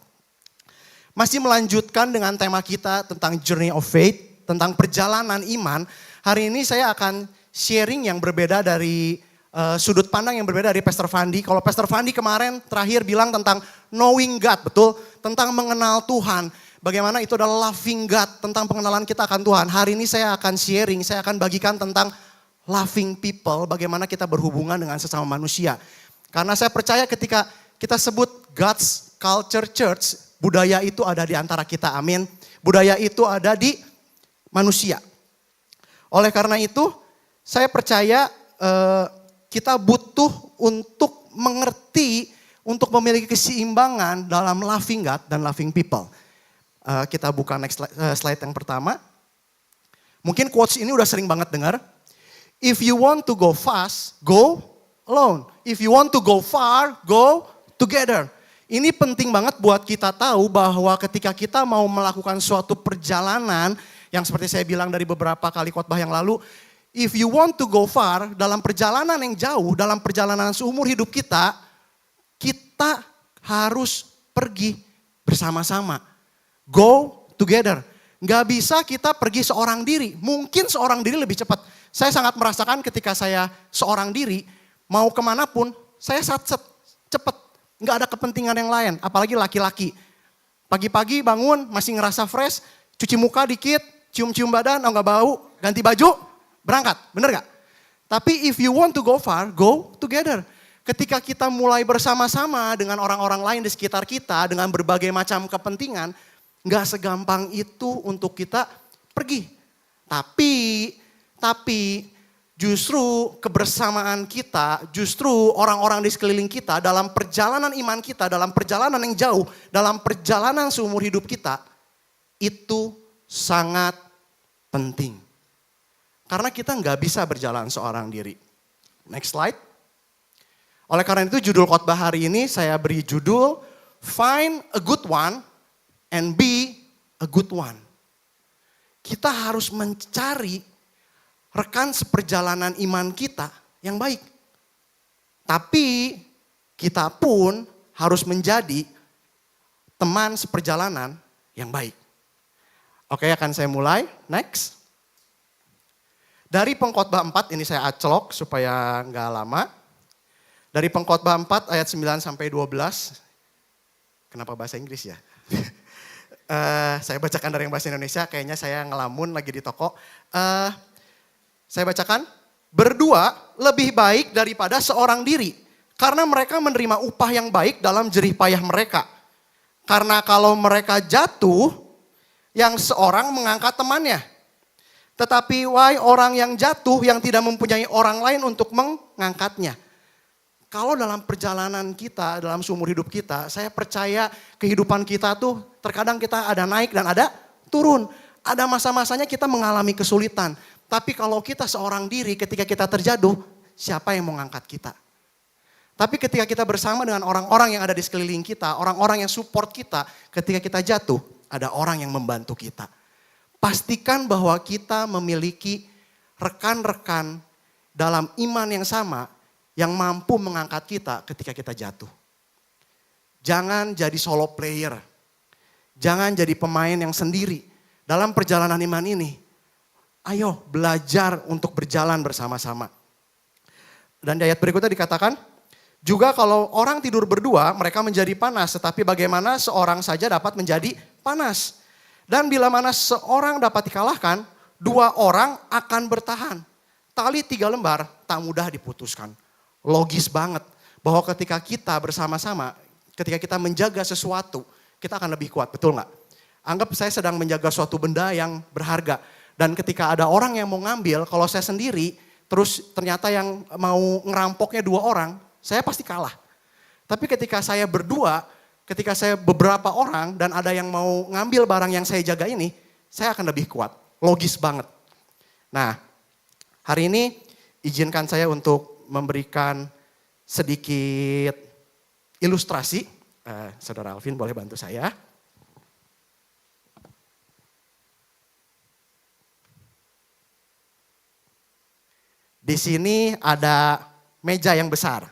Masih melanjutkan dengan tema kita tentang Journey of Faith, tentang perjalanan iman. Hari ini saya akan sharing yang berbeda dari sudut pandang yang berbeda dari Pastor Fandi. Kalau Pastor Fandi kemarin terakhir bilang tentang knowing God, betul? Tentang mengenal Tuhan. Bagaimana itu adalah loving God, tentang pengenalan kita akan Tuhan. Hari ini saya akan sharing, saya akan bagikan tentang loving people, bagaimana kita berhubungan dengan sesama manusia. Karena saya percaya ketika kita sebut God's Culture Church, budaya itu ada di antara kita, amin. Budaya itu ada di manusia. Oleh karena itu, saya percaya kita butuh untuk mengerti, untuk memiliki keseimbangan dalam loving God dan loving people. Kita buka next slide yang pertama. Mungkin quotes ini udah sering banget dengar. If you want to go fast, go alone. If you want to go far, go together. Ini penting banget buat kita tahu bahwa ketika kita mau melakukan suatu perjalanan, yang seperti saya bilang dari beberapa kali khotbah yang lalu, if you want to go far, dalam perjalanan yang jauh, dalam perjalanan seumur hidup kita, kita harus pergi bersama-sama. Go together. Nggak bisa kita pergi seorang diri. Mungkin seorang diri lebih cepat. Saya sangat merasakan ketika saya seorang diri, mau kemanapun, saya cepet. Nggak ada kepentingan yang lain, apalagi laki-laki. Pagi-pagi bangun, masih ngerasa fresh, cuci muka dikit, cium-cium badan, oh nggak bau, ganti baju, berangkat. Bener nggak? Tapi if you want to go far, go together. Ketika kita mulai bersama-sama dengan orang-orang lain di sekitar kita, dengan berbagai macam kepentingan, nggak segampang itu untuk kita pergi. Tapi justru kebersamaan kita, justru orang-orang di sekeliling kita dalam perjalanan iman kita, dalam perjalanan yang jauh, dalam perjalanan seumur hidup kita, itu sangat penting. Karena kita nggak bisa berjalan seorang diri. Next slide. Oleh karena itu judul khotbah hari ini saya beri judul Find a Good One and Be a Good One. Kita harus mencari rekan seperjalanan iman kita yang baik. Tapi kita pun harus menjadi teman seperjalanan yang baik. Oke, akan saya mulai. Next. Dari Pengkhotbah 4, ini saya acelok supaya nggak lama. Dari Pengkhotbah 4 ayat 9 sampai 12. Kenapa bahasa Inggris ya? Saya bacakan dari yang bahasa Indonesia, kayaknya saya ngelamun lagi di toko. Saya bacakan, berdua lebih baik daripada seorang diri. Karena mereka menerima upah yang baik dalam jerih payah mereka. Karena kalau mereka jatuh, yang seorang mengangkat temannya. Tetapi wahai orang yang jatuh yang tidak mempunyai orang lain untuk mengangkatnya. Kalau dalam perjalanan kita, dalam seumur hidup kita, saya percaya kehidupan kita tuh terkadang kita ada naik dan ada turun. Ada masa-masanya kita mengalami kesulitan. Tapi kalau kita seorang diri ketika kita terjatuh, siapa yang mau ngangkat kita? Tapi ketika kita bersama dengan orang-orang yang ada di sekeliling kita, orang-orang yang support kita, ketika kita jatuh, ada orang yang membantu kita. Pastikan bahwa kita memiliki rekan-rekan dalam iman yang sama, yang mampu mengangkat kita ketika kita jatuh. Jangan jadi solo player. Jangan jadi pemain yang sendiri. Dalam perjalanan iman ini, ayo belajar untuk berjalan bersama-sama. Dan di ayat berikutnya dikatakan, juga kalau orang tidur berdua mereka menjadi panas, tetapi bagaimana seorang saja dapat menjadi panas. Dan bila mana seorang dapat dikalahkan, dua orang akan bertahan. Tali 3 lembar tak mudah diputuskan. Logis banget bahwa ketika kita bersama-sama, ketika kita menjaga sesuatu, kita akan lebih kuat, betul nggak? Anggap saya sedang menjaga suatu benda yang berharga. Dan ketika ada orang yang mau ngambil, kalau saya sendiri, terus ternyata yang mau ngerampoknya 2 orang, saya pasti kalah. Tapi ketika saya berdua, ketika saya beberapa orang dan ada yang mau ngambil barang yang saya jaga ini, saya akan lebih kuat. Logis banget. Nah, hari ini izinkan saya untuk memberikan sedikit ilustrasi. Saudara Alvin boleh bantu saya. Di sini ada meja yang besar.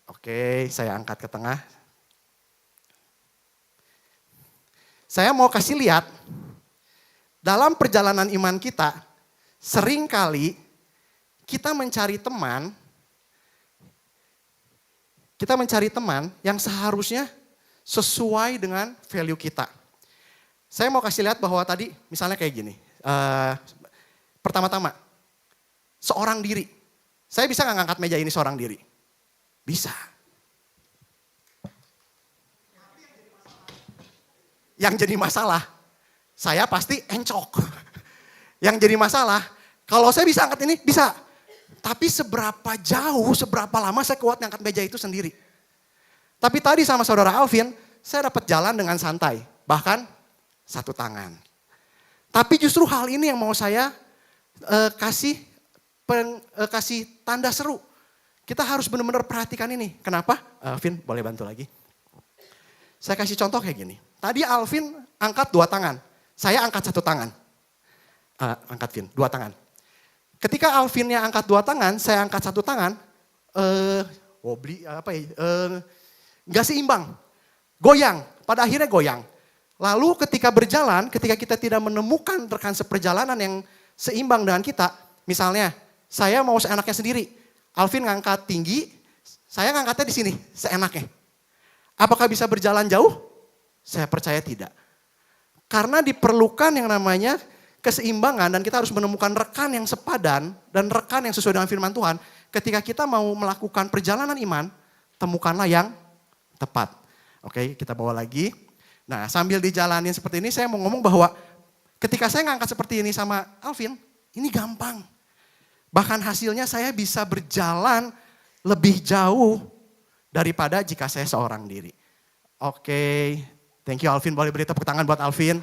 Oke, saya angkat ke tengah. Saya mau kasih lihat, dalam perjalanan iman kita, seringkali kita mencari teman yang seharusnya sesuai dengan value kita. Saya mau kasih lihat bahwa tadi misalnya kayak gini. Pertama-tama, seorang diri. Saya bisa nggak ngangkat meja ini seorang diri? Bisa. Yang jadi masalah, saya pasti encok. Yang jadi masalah, kalau saya bisa angkat ini, bisa. Tapi seberapa jauh, seberapa lama saya kuat ngangkat meja itu sendiri. Tapi tadi sama saudara Alvin, saya dapat jalan dengan santai. Bahkan satu tangan. Tapi justru hal ini yang mau saya kasih tanda seru. Kita harus benar-benar perhatikan ini. Kenapa? Alvin boleh bantu lagi. Saya kasih contoh kayak gini. Tadi Alvin angkat 2 tangan. Saya angkat 1 tangan. Angkat Vin, 2 tangan. Ketika Alvinnya angkat 2 tangan, saya angkat 1 tangan. Nggak seimbang. Goyang, pada akhirnya goyang. Lalu ketika berjalan, ketika kita tidak menemukan rekan seperjalanan yang seimbang dengan kita, misalnya saya mau seenaknya sendiri, Alvin ngangkat tinggi, saya ngangkatnya di sini, seenaknya. Apakah bisa berjalan jauh? Saya percaya tidak. Karena diperlukan yang namanya keseimbangan dan kita harus menemukan rekan yang sepadan dan rekan yang sesuai dengan firman Tuhan. Ketika kita mau melakukan perjalanan iman, temukanlah yang tepat. Oke, kita bawa lagi. Nah, sambil dijalanin seperti ini saya mau ngomong bahwa ketika saya ngangkat seperti ini sama Alvin, ini gampang. Bahkan hasilnya saya bisa berjalan lebih jauh daripada jika saya seorang diri. Oke, thank you Alvin, boleh beri tepuk tangan buat Alvin.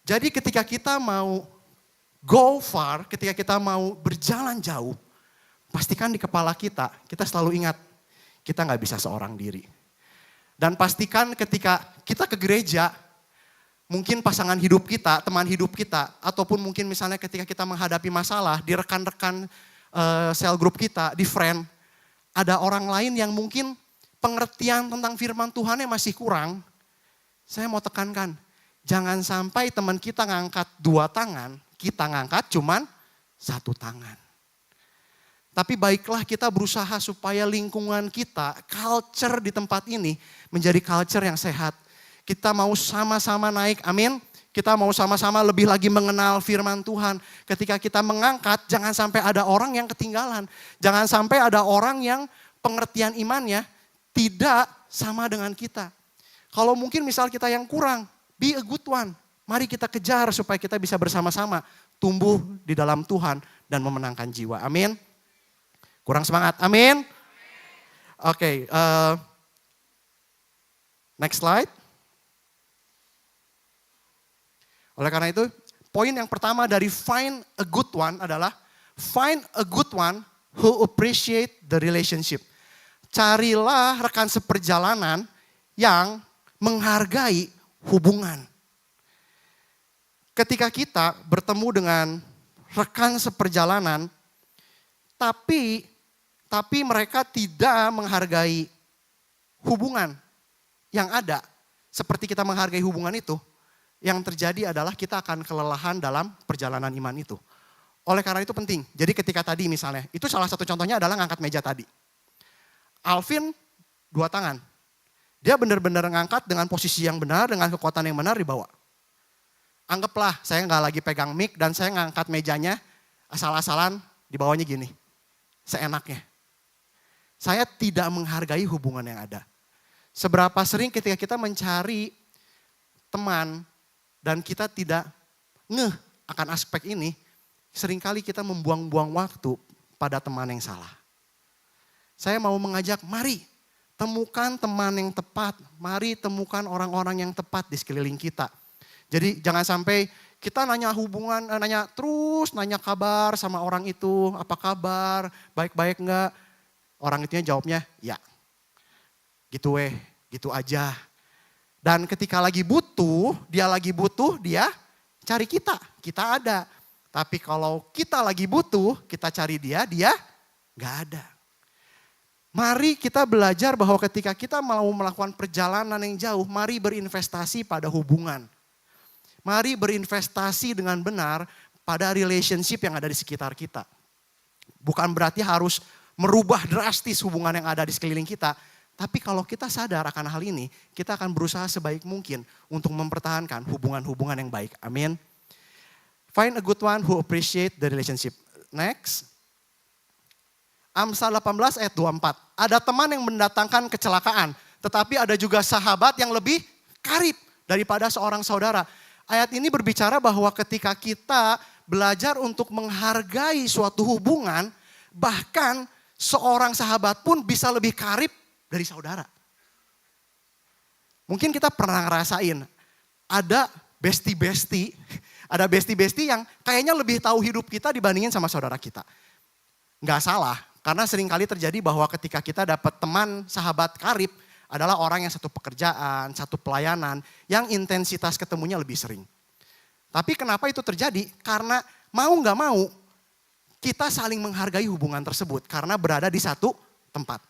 Jadi ketika kita mau go far, ketika kita mau berjalan jauh, pastikan di kepala kita selalu ingat, kita gak bisa seorang diri. Dan pastikan ketika kita ke gereja, mungkin pasangan hidup kita, teman hidup kita, ataupun mungkin misalnya ketika kita menghadapi masalah di rekan-rekan sel grup kita, di friend, ada orang lain yang mungkin pengertian tentang firman Tuhan yang masih kurang. Saya mau tekankan, jangan sampai teman kita ngangkat 2 tangan, kita ngangkat cuman 1 tangan. Tapi baiklah kita berusaha supaya lingkungan kita, culture di tempat ini menjadi culture yang sehat. Kita mau sama-sama naik, amin. Kita mau sama-sama lebih lagi mengenal firman Tuhan. Ketika kita mengangkat, jangan sampai ada orang yang ketinggalan. Jangan sampai ada orang yang pengertian imannya tidak sama dengan kita. Kalau mungkin misal kita yang kurang, be a good one. Mari kita kejar supaya kita bisa bersama-sama tumbuh di dalam Tuhan dan memenangkan jiwa. Amin. Kurang semangat, amin. Oke, next slide. Oleh karena itu, poin yang pertama dari find a good one adalah find a good one who appreciate the relationship. Carilah rekan seperjalanan yang menghargai hubungan. Ketika kita bertemu dengan rekan seperjalanan, tapi mereka tidak menghargai hubungan yang ada, seperti kita menghargai hubungan itu, yang terjadi adalah kita akan kelelahan dalam perjalanan iman itu. Oleh karena itu penting. Jadi ketika tadi misalnya, itu salah satu contohnya adalah ngangkat meja tadi. Alvin 2 tangan. Dia benar-benar ngangkat dengan posisi yang benar, dengan kekuatan yang benar dibawa. Anggaplah saya nggak lagi pegang mic dan saya ngangkat mejanya asal-asalan dibawanya gini. Seenaknya. Saya tidak menghargai hubungan yang ada. Seberapa sering ketika kita mencari teman, dan kita tidak ngeh akan aspek ini, seringkali kita membuang-buang waktu pada teman yang salah. Saya mau mengajak, mari temukan teman yang tepat, mari temukan orang-orang yang tepat di sekeliling kita. Jadi jangan sampai kita nanya hubungan, nanya kabar sama orang itu, apa kabar, baik-baik enggak? Orang itunya jawabnya, ya gitu gitu aja. Dan ketika lagi butuh, dia cari kita ada. Tapi kalau kita lagi butuh, kita cari dia gak ada. Mari kita belajar bahwa ketika kita mau melakukan perjalanan yang jauh, mari berinvestasi pada hubungan. Mari berinvestasi dengan benar pada relationship yang ada di sekitar kita. Bukan berarti harus merubah drastis hubungan yang ada di sekeliling kita. Tapi kalau kita sadar akan hal ini, kita akan berusaha sebaik mungkin untuk mempertahankan hubungan-hubungan yang baik. Amin. Find a good one who appreciate the relationship. Next. Amsal 18 ayat 24. Ada teman yang mendatangkan kecelakaan, tetapi ada juga sahabat yang lebih karib daripada seorang saudara. Ayat ini berbicara bahwa ketika kita belajar untuk menghargai suatu hubungan, bahkan seorang sahabat pun bisa lebih karib dari saudara. Mungkin kita pernah ngerasain ada bestie-bestie yang kayaknya lebih tahu hidup kita dibandingin sama saudara kita. Nggak salah, karena seringkali terjadi bahwa ketika kita dapat teman sahabat karib adalah orang yang satu pekerjaan, satu pelayanan, yang intensitas ketemunya lebih sering. Tapi kenapa itu terjadi? Karena mau nggak mau kita saling menghargai hubungan tersebut karena berada di satu tempat.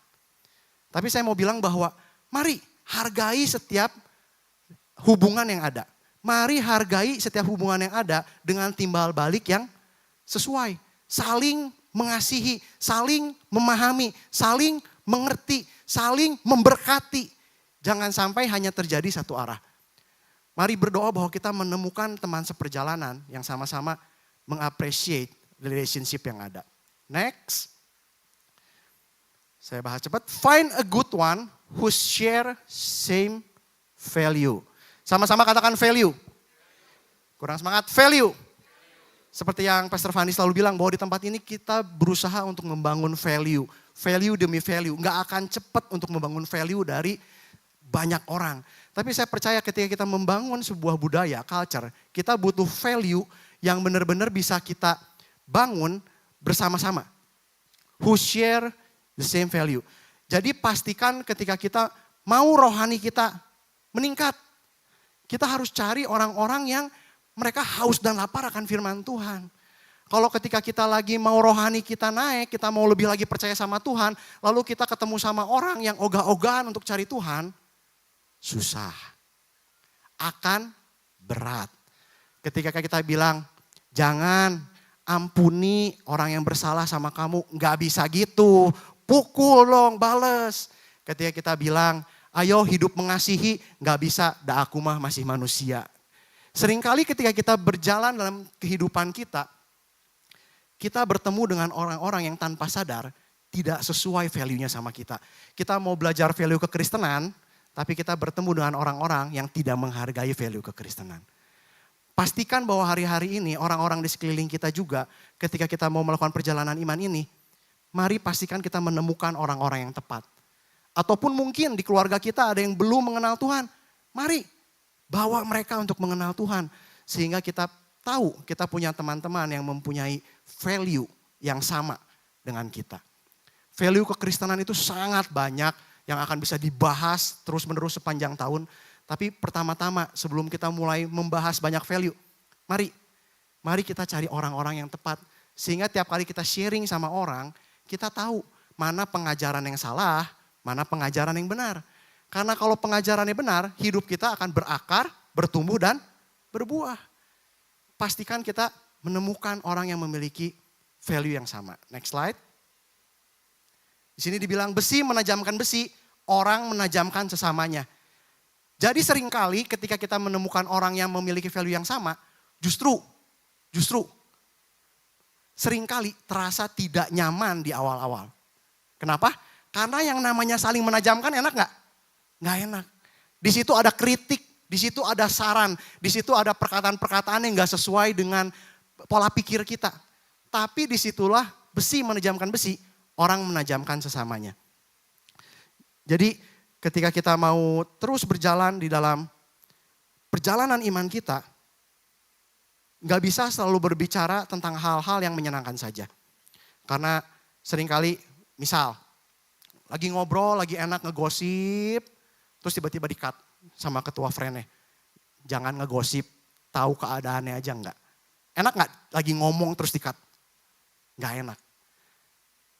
Tapi saya mau bilang bahwa mari hargai setiap hubungan yang ada. Mari hargai setiap hubungan yang ada dengan timbal balik yang sesuai. Saling mengasihi, saling memahami, saling mengerti, saling memberkati. Jangan sampai hanya terjadi satu arah. Mari berdoa bahwa kita menemukan teman seperjalanan yang sama-sama mengapresiate relationship yang ada. Next. Saya bahas cepat. Find a good one who share same value. Sama-sama katakan value. Kurang semangat, value. Seperti yang Pastor Fanny selalu bilang bahwa di tempat ini kita berusaha untuk membangun value. Value demi value. Nggak akan cepat untuk membangun value dari banyak orang. Tapi saya percaya ketika kita membangun sebuah budaya, culture, kita butuh value yang benar-benar bisa kita bangun bersama-sama. Who share the same value. Jadi pastikan ketika kita mau rohani kita meningkat. Kita harus cari orang-orang yang mereka haus dan lapar akan firman Tuhan. Kalau ketika kita lagi mau rohani kita naik, kita mau lebih lagi percaya sama Tuhan, lalu kita ketemu sama orang yang ogah-ogahan untuk cari Tuhan, susah. Akan berat. Ketika kita bilang, jangan ampuni orang yang bersalah sama kamu, nggak bisa gitu. Pukul dong, bales. Ketika kita bilang, ayo hidup mengasihi, nggak bisa, dah aku mah masih manusia. Seringkali ketika kita berjalan dalam kehidupan kita bertemu dengan orang-orang yang tanpa sadar tidak sesuai value-nya sama kita. Kita mau belajar value kekristenan, tapi kita bertemu dengan orang-orang yang tidak menghargai value kekristenan. Pastikan bahwa hari-hari ini orang-orang di sekeliling kita juga ketika kita mau melakukan perjalanan iman ini, mari pastikan kita menemukan orang-orang yang tepat. Ataupun mungkin di keluarga kita ada yang belum mengenal Tuhan, mari bawa mereka untuk mengenal Tuhan. Sehingga kita tahu kita punya teman-teman yang mempunyai value yang sama dengan kita. Value kekristenan itu sangat banyak yang akan bisa dibahas terus-menerus sepanjang tahun. Tapi pertama-tama sebelum kita mulai membahas banyak value, mari kita cari orang-orang yang tepat. Sehingga tiap kali kita sharing sama orang, kita tahu mana pengajaran yang salah, mana pengajaran yang benar. Karena kalau pengajarannya benar, hidup kita akan berakar, bertumbuh dan berbuah. Pastikan kita menemukan orang yang memiliki value yang sama. Next slide. Di sini dibilang besi menajamkan besi, orang menajamkan sesamanya. Jadi seringkali ketika kita menemukan orang yang memiliki value yang sama, justru seringkali terasa tidak nyaman di awal-awal. Kenapa? Karena yang namanya saling menajamkan enak nggak? Nggak enak. Di situ ada kritik, di situ ada saran, di situ ada perkataan-perkataan yang nggak sesuai dengan pola pikir kita. Tapi disitulah besi menajamkan besi, orang menajamkan sesamanya. Jadi ketika kita mau terus berjalan di dalam perjalanan iman kita, nggak bisa selalu berbicara tentang hal-hal yang menyenangkan saja. Karena seringkali misal lagi ngobrol, lagi enak ngegosip, terus tiba-tiba di-cut sama ketua friend-nya. Jangan ngegosip, tahu keadaannya aja enggak. Enak enggak lagi ngomong terus di-cut? Enggak enak.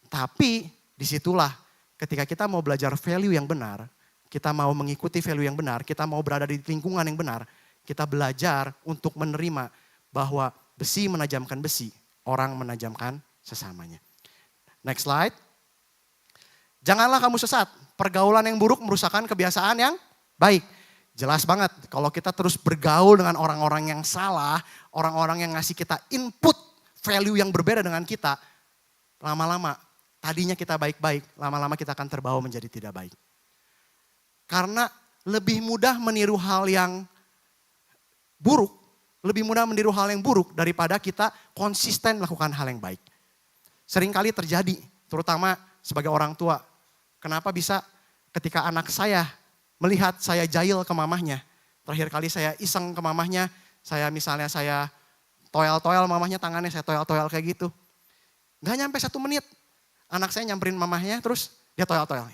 Tapi disitulah ketika kita mau belajar value yang benar, kita mau mengikuti value yang benar, kita mau berada di lingkungan yang benar, kita belajar untuk menerima bahwa besi menajamkan besi, orang menajamkan sesamanya. Next slide. Janganlah kamu sesat, pergaulan yang buruk merusakkan kebiasaan yang baik. Jelas banget kalau kita terus bergaul dengan orang-orang yang salah, orang-orang yang ngasih kita input value yang berbeda dengan kita, lama-lama tadinya kita baik-baik, lama-lama kita akan terbawa menjadi tidak baik. Karena lebih mudah meniru hal yang buruk, lebih mudah meniru hal yang buruk daripada kita konsisten melakukan hal yang baik. Seringkali terjadi, terutama sebagai orang tua. Kenapa bisa ketika anak saya melihat saya jahil ke mamahnya. Terakhir kali saya iseng ke mamahnya, saya toel-toel mamahnya tangannya, saya toel-toel kayak gitu. Gak nyampe 1 menit, anak saya nyamperin mamahnya terus dia toel-toel.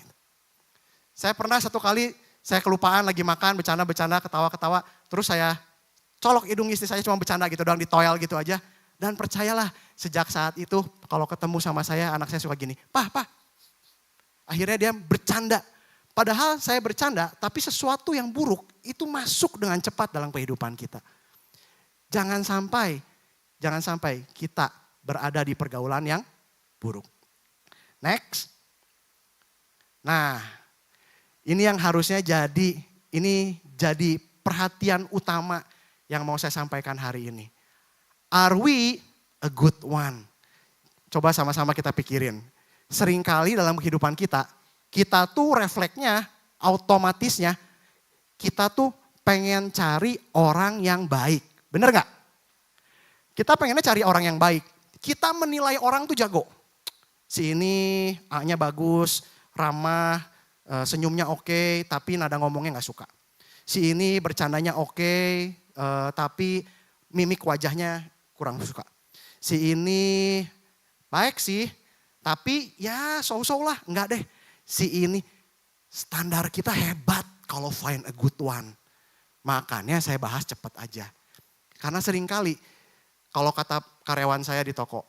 Saya pernah satu kali, saya kelupaan lagi makan, bercanda-bercanda, ketawa-ketawa. Terus saya colok hidung istri saya cuma bercanda gitu doang, ditoel gitu aja. Dan percayalah sejak saat itu kalau ketemu sama saya, anak saya suka gini, Pah. Akhirnya dia bercanda. Padahal saya bercanda, tapi sesuatu yang buruk itu masuk dengan cepat dalam kehidupan kita. Jangan sampai kita berada di pergaulan yang buruk. Next. Nah, ini yang harusnya jadi perhatian utama yang mau saya sampaikan hari ini. Are we a good one? Coba sama-sama kita pikirin. Seringkali dalam kehidupan kita tuh refleksnya, otomatisnya, kita tuh pengen cari orang yang baik. Bener gak? Kita pengennya cari orang yang baik. Kita menilai orang tuh jago. Si ini A-nya bagus, ramah, senyumnya oke, tapi nada ngomongnya gak suka. Si ini bercandanya oke, tapi mimik wajahnya kurang suka. Si ini baik sih, tapi ya so-so lah, enggak deh. Si ini standar kita hebat kalau find a good one. Makanya saya bahas cepat aja. Karena seringkali kalau kata karyawan saya di toko,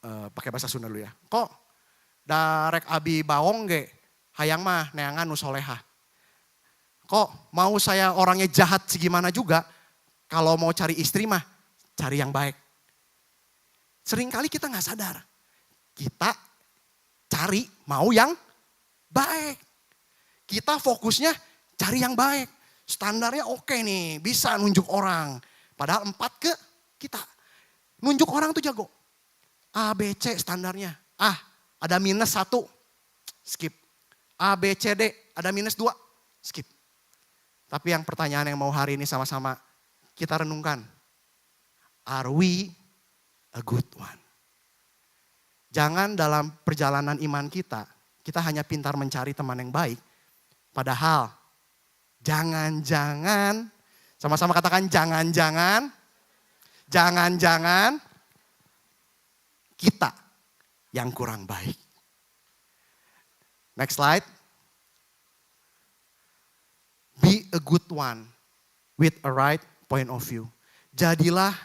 pakai bahasa Sunda dulu ya. Kok darek abi bawong ge, hayang mah neangan nu soleha. Kok mau saya orangnya jahat segimana juga, kalau mau cari istri mah cari yang baik. Seringkali kita gak sadar. Kita cari mau yang baik. Kita fokusnya cari yang baik. Standarnya oke nih, bisa nunjuk orang. Padahal 4 ke kita. Nunjuk orang tuh jago. A, B, C standarnya. Ada -1, skip. A, B, C, D, ada -2, skip. Tapi yang pertanyaan yang mau hari ini sama-sama kita renungkan. Are we a good one? Jangan dalam perjalanan iman kita hanya pintar mencari teman yang baik. Padahal jangan-jangan, sama-sama katakan jangan-jangan kita yang kurang baik. Next slide. Be a good one with a right point of view. Jadilah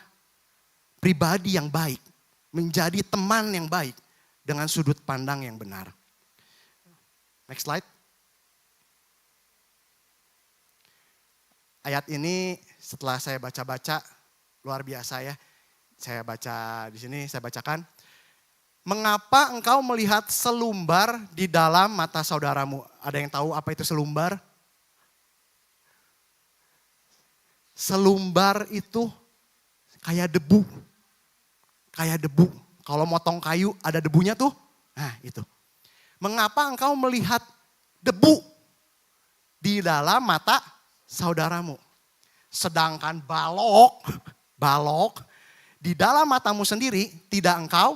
pribadi yang baik, menjadi teman yang baik dengan sudut pandang yang benar. Next slide. Ayat ini setelah saya baca-baca luar biasa ya. Saya baca di sini, saya bacakan. Mengapa engkau melihat selumbar di dalam mata saudaramu? Ada yang tahu apa itu selumbar? Selumbar itu kayak debu. Kayak debu. Kalau motong kayu ada debunya tuh. Nah itu. Mengapa engkau melihat debu di dalam mata saudaramu? Sedangkan balok di dalam matamu sendiri tidak engkau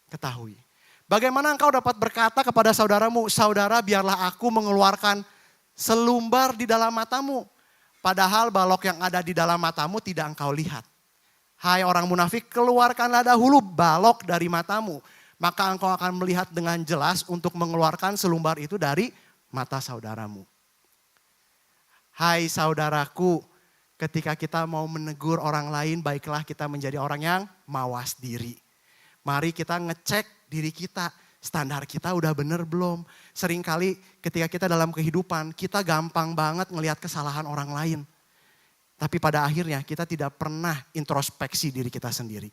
ketahui. Bagaimana engkau dapat berkata kepada saudaramu, saudara biarlah aku mengeluarkan selumbar di dalam matamu. Padahal balok yang ada di dalam matamu tidak engkau lihat. Hai orang munafik, keluarkanlah dahulu balok dari matamu. Maka engkau akan melihat dengan jelas untuk mengeluarkan selumbar itu dari mata saudaramu. Hai saudaraku, ketika kita mau menegur orang lain, baiklah kita menjadi orang yang mawas diri. Mari kita ngecek diri kita, standar kita udah bener belum? Seringkali ketika kita dalam kehidupan, kita gampang banget ngelihat kesalahan orang lain. Tapi pada akhirnya kita tidak pernah introspeksi diri kita sendiri.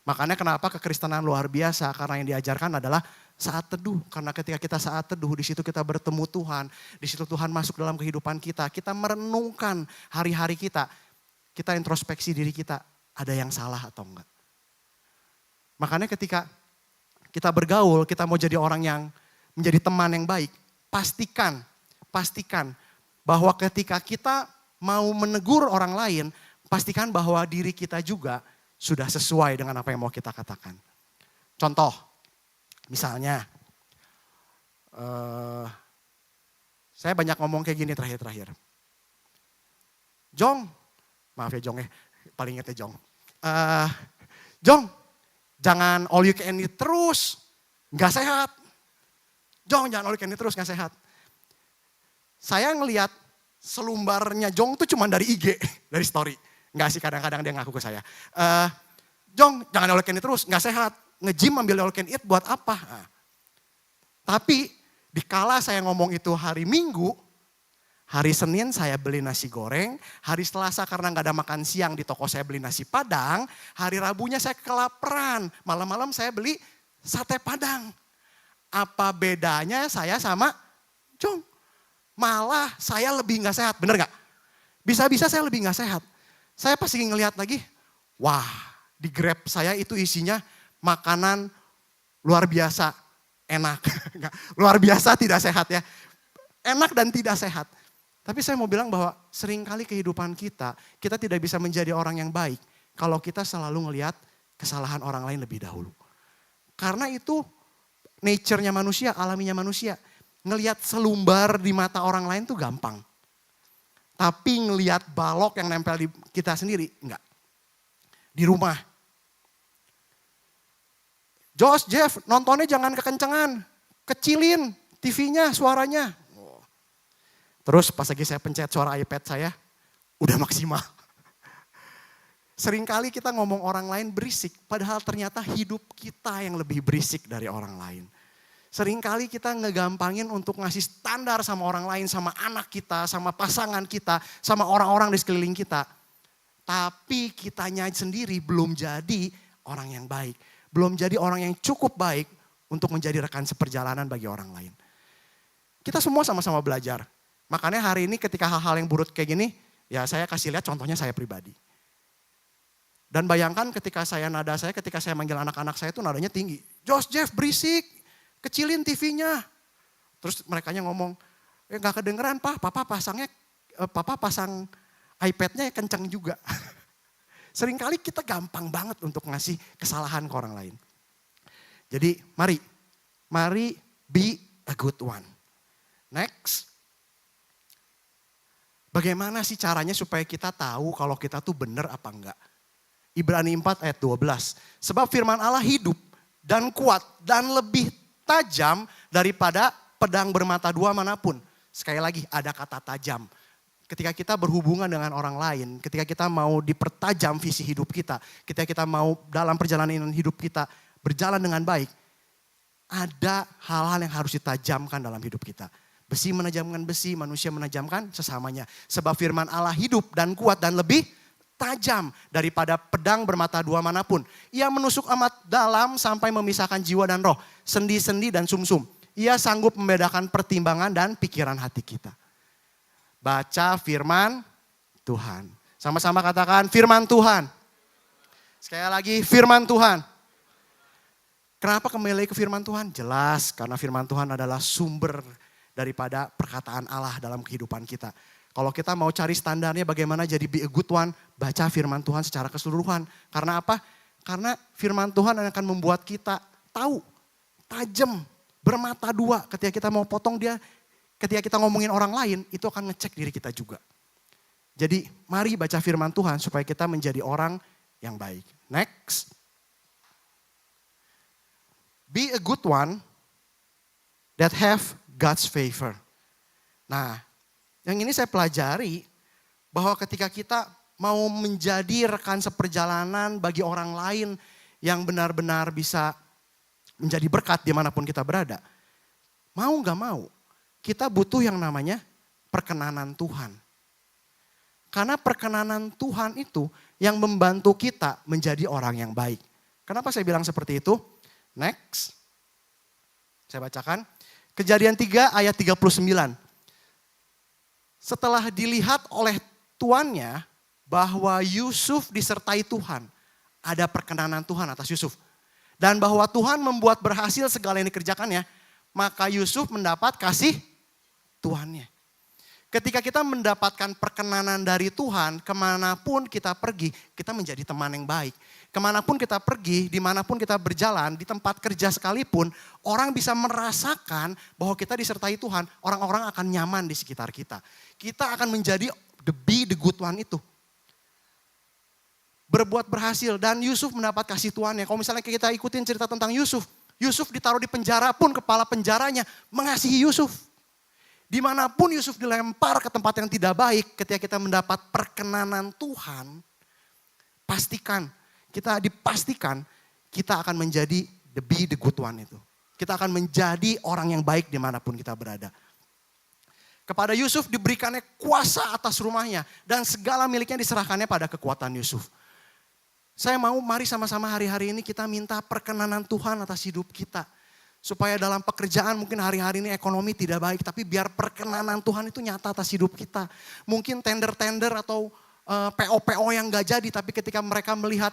Makanya kenapa kekristenan luar biasa, karena yang diajarkan adalah saat teduh. Karena ketika kita saat teduh, di situ kita bertemu Tuhan. Di situ Tuhan masuk dalam kehidupan kita. Kita merenungkan hari-hari kita. Kita introspeksi diri kita, ada yang salah atau enggak. Makanya ketika kita bergaul, kita mau jadi orang yang menjadi teman yang baik. Pastikan bahwa ketika kita mau menegur orang lain, pastikan bahwa diri kita juga sudah sesuai dengan apa yang mau kita katakan. Contoh, misalnya, saya banyak ngomong kayak gini terakhir. Jong, maaf ya Jong ya, paling inget ya Jong. Jong, jangan all you can eat terus, gak sehat. Jong, jangan all you can eat terus, gak sehat. Saya ngelihat selumbarnya Jong tuh cuma dari IG, dari story. Enggak sih, kadang-kadang dia ngaku ke saya. Jong, jangan all you can eat terus, gak sehat. Nge-gym ambil all you can eat buat apa? Nah. Tapi Dikala saya ngomong itu hari Minggu, hari Senin saya beli nasi goreng, hari Selasa karena nggak ada makan siang di toko saya beli nasi Padang, hari Rabunya saya kelaparan, malam-malam saya beli sate Padang. Apa bedanya saya sama Jong? Malah saya lebih nggak sehat, bener nggak? Bisa-bisa saya lebih nggak sehat. Saya pasti ngelihat lagi, wah di Grab saya itu isinya makanan luar biasa enak. Luar biasa tidak sehat ya. Enak dan tidak sehat. Tapi saya mau bilang bahwa seringkali kehidupan kita tidak bisa menjadi orang yang baik kalau kita selalu ngelihat kesalahan orang lain lebih dahulu. Karena itu nature-nya manusia, alaminya manusia. Ngelihat selumbar di mata orang lain tuh gampang. Tapi ngelihat balok yang nempel di kita sendiri, enggak. Di rumah. Josh, Jeff, nontonnya jangan kekencengan. Kecilin TV-nya, suaranya. Terus pas lagi saya pencet suara iPad saya, udah maksimal. Seringkali kita ngomong orang lain berisik, padahal ternyata hidup kita yang lebih berisik dari orang lain. Seringkali kita ngegampangin untuk ngasih standar sama orang lain, sama anak kita, sama pasangan kita, sama orang-orang di sekeliling kita. Tapi kitanya sendiri belum jadi orang yang baik. Belum jadi orang yang cukup baik untuk menjadi rekan seperjalanan bagi orang lain. Kita semua sama-sama belajar. Makanya hari ini ketika hal-hal yang buruk kayak gini, ya saya kasih lihat contohnya saya pribadi. Dan bayangkan ketika saya manggil anak-anak saya itu nadanya tinggi. Josh, Jeff berisik, kecilin TV-nya. Terus merekanya ngomong, gak kedengeran papa pasang iPad-nya kencang juga. Seringkali kita gampang banget untuk ngasih kesalahan ke orang lain. Jadi mari be a good one. Next. Bagaimana sih caranya supaya kita tahu kalau kita tuh benar apa enggak? Ibrani 4 ayat 12. Sebab firman Allah hidup dan kuat dan lebih tajam daripada pedang bermata dua manapun. Sekali lagi ada kata tajam. Ketika kita berhubungan dengan orang lain, ketika kita mau dipertajam visi hidup kita, ketika kita mau dalam perjalanan hidup kita berjalan dengan baik, ada hal-hal yang harus ditajamkan dalam hidup kita. Besi menajamkan besi, manusia menajamkan sesamanya. Sebab firman Allah hidup dan kuat dan lebih tajam daripada pedang bermata dua manapun. Ia menusuk amat dalam sampai memisahkan jiwa dan roh, sendi-sendi dan sumsum. Ia sanggup membedakan pertimbangan dan pikiran hati kita. Baca firman Tuhan. Sama-sama katakan firman Tuhan. Sekali lagi firman Tuhan. Kenapa kembali ke firman Tuhan? Jelas karena firman Tuhan adalah sumber daripada perkataan Allah dalam kehidupan kita. Kalau kita mau cari standarnya bagaimana jadi be a good one, baca firman Tuhan secara keseluruhan. Karena apa? Karena firman Tuhan akan membuat kita tahu, tajam, bermata dua. Ketika kita mau potong dia, ketika kita ngomongin orang lain, itu akan ngecek diri kita juga. Jadi mari baca firman Tuhan supaya kita menjadi orang yang baik. Next. Be a good one that have God's favor. Nah, yang ini saya pelajari bahwa ketika kita mau menjadi rekan seperjalanan bagi orang lain yang benar-benar bisa menjadi berkat dimanapun kita berada. Mau gak mau, kita butuh yang namanya perkenanan Tuhan. Karena perkenanan Tuhan itu yang membantu kita menjadi orang yang baik. Kenapa saya bilang seperti itu? Next. Saya bacakan. Kejadian 3 ayat 39. Setelah dilihat oleh tuannya bahwa Yusuf disertai Tuhan. Ada perkenanan Tuhan atas Yusuf. Dan bahwa Tuhan membuat berhasil segala yang dikerjakannya. Maka Yusuf mendapat kasih Tuhannya. Ketika kita mendapatkan perkenanan dari Tuhan, kemanapun kita pergi, kita menjadi teman yang baik. Kemanapun kita pergi, dimanapun kita berjalan, di tempat kerja sekalipun, orang bisa merasakan bahwa kita disertai Tuhan, orang-orang akan nyaman di sekitar kita. Kita akan menjadi the good one itu. Berbuat berhasil dan Yusuf mendapat kasih Tuhannya. Kalau misalnya kita ikutin cerita tentang Yusuf, Yusuf ditaruh di penjara pun kepala penjaranya mengasihi Yusuf. Dimanapun Yusuf dilempar ke tempat yang tidak baik, ketika kita mendapat perkenanan Tuhan, dipastikan kita akan menjadi the good one itu. Kita akan menjadi orang yang baik dimanapun kita berada. Kepada Yusuf diberikannya kuasa atas rumahnya. Dan segala miliknya diserahkannya pada kekuatan Yusuf. Saya mau mari sama-sama hari-hari ini kita minta perkenanan Tuhan atas hidup kita. Supaya dalam pekerjaan mungkin hari-hari ini ekonomi tidak baik. Tapi biar perkenanan Tuhan itu nyata atas hidup kita. Mungkin tender-tender atau PO-PO yang gak jadi. Tapi ketika mereka melihat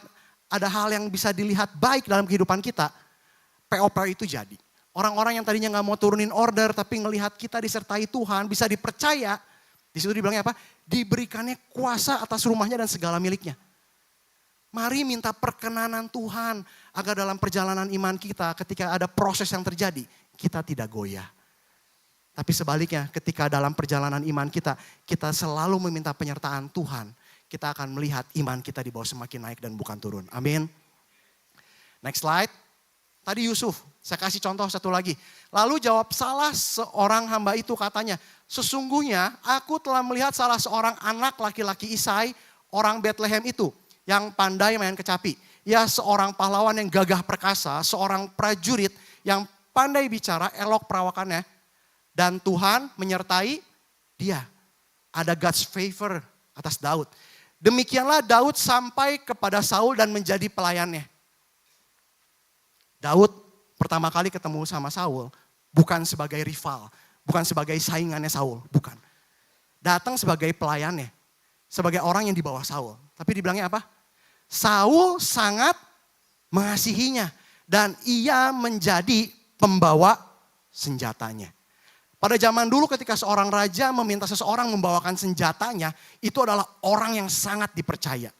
ada hal yang bisa dilihat baik dalam kehidupan kita, PO-PO itu jadi. Orang-orang yang tadinya gak mau turunin order tapi ngelihat kita disertai Tuhan, bisa dipercaya. Di situ dibilangnya apa? Diberikannya kuasa atas rumahnya dan segala miliknya. Mari minta perkenanan Tuhan agar dalam perjalanan iman kita ketika ada proses yang terjadi, kita tidak goyah. Tapi sebaliknya ketika dalam perjalanan iman kita selalu meminta penyertaan Tuhan. Kita akan melihat iman kita di bawah semakin naik dan bukan turun. Amin. Next slide. Tadi Yusuf, saya kasih contoh satu lagi. Lalu jawab salah seorang hamba itu katanya, sesungguhnya aku telah melihat salah seorang anak laki-laki Isai, orang Bethlehem itu, yang pandai main kecapi. Ya seorang pahlawan yang gagah perkasa, seorang prajurit yang pandai bicara, elok perawakannya. Dan Tuhan menyertai dia. Ada God's favor atas Daud. Demikianlah Daud sampai kepada Saul dan menjadi pelayannya. Daud pertama kali ketemu sama Saul bukan sebagai rival, bukan sebagai saingannya Saul, bukan. Datang sebagai pelayannya, sebagai orang yang di bawah Saul. Tapi dibilangnya apa? Saul sangat mengasihinya dan ia menjadi pembawa senjatanya. Pada zaman dulu ketika seorang raja meminta seseorang membawakan senjatanya, itu adalah orang yang sangat dipercaya.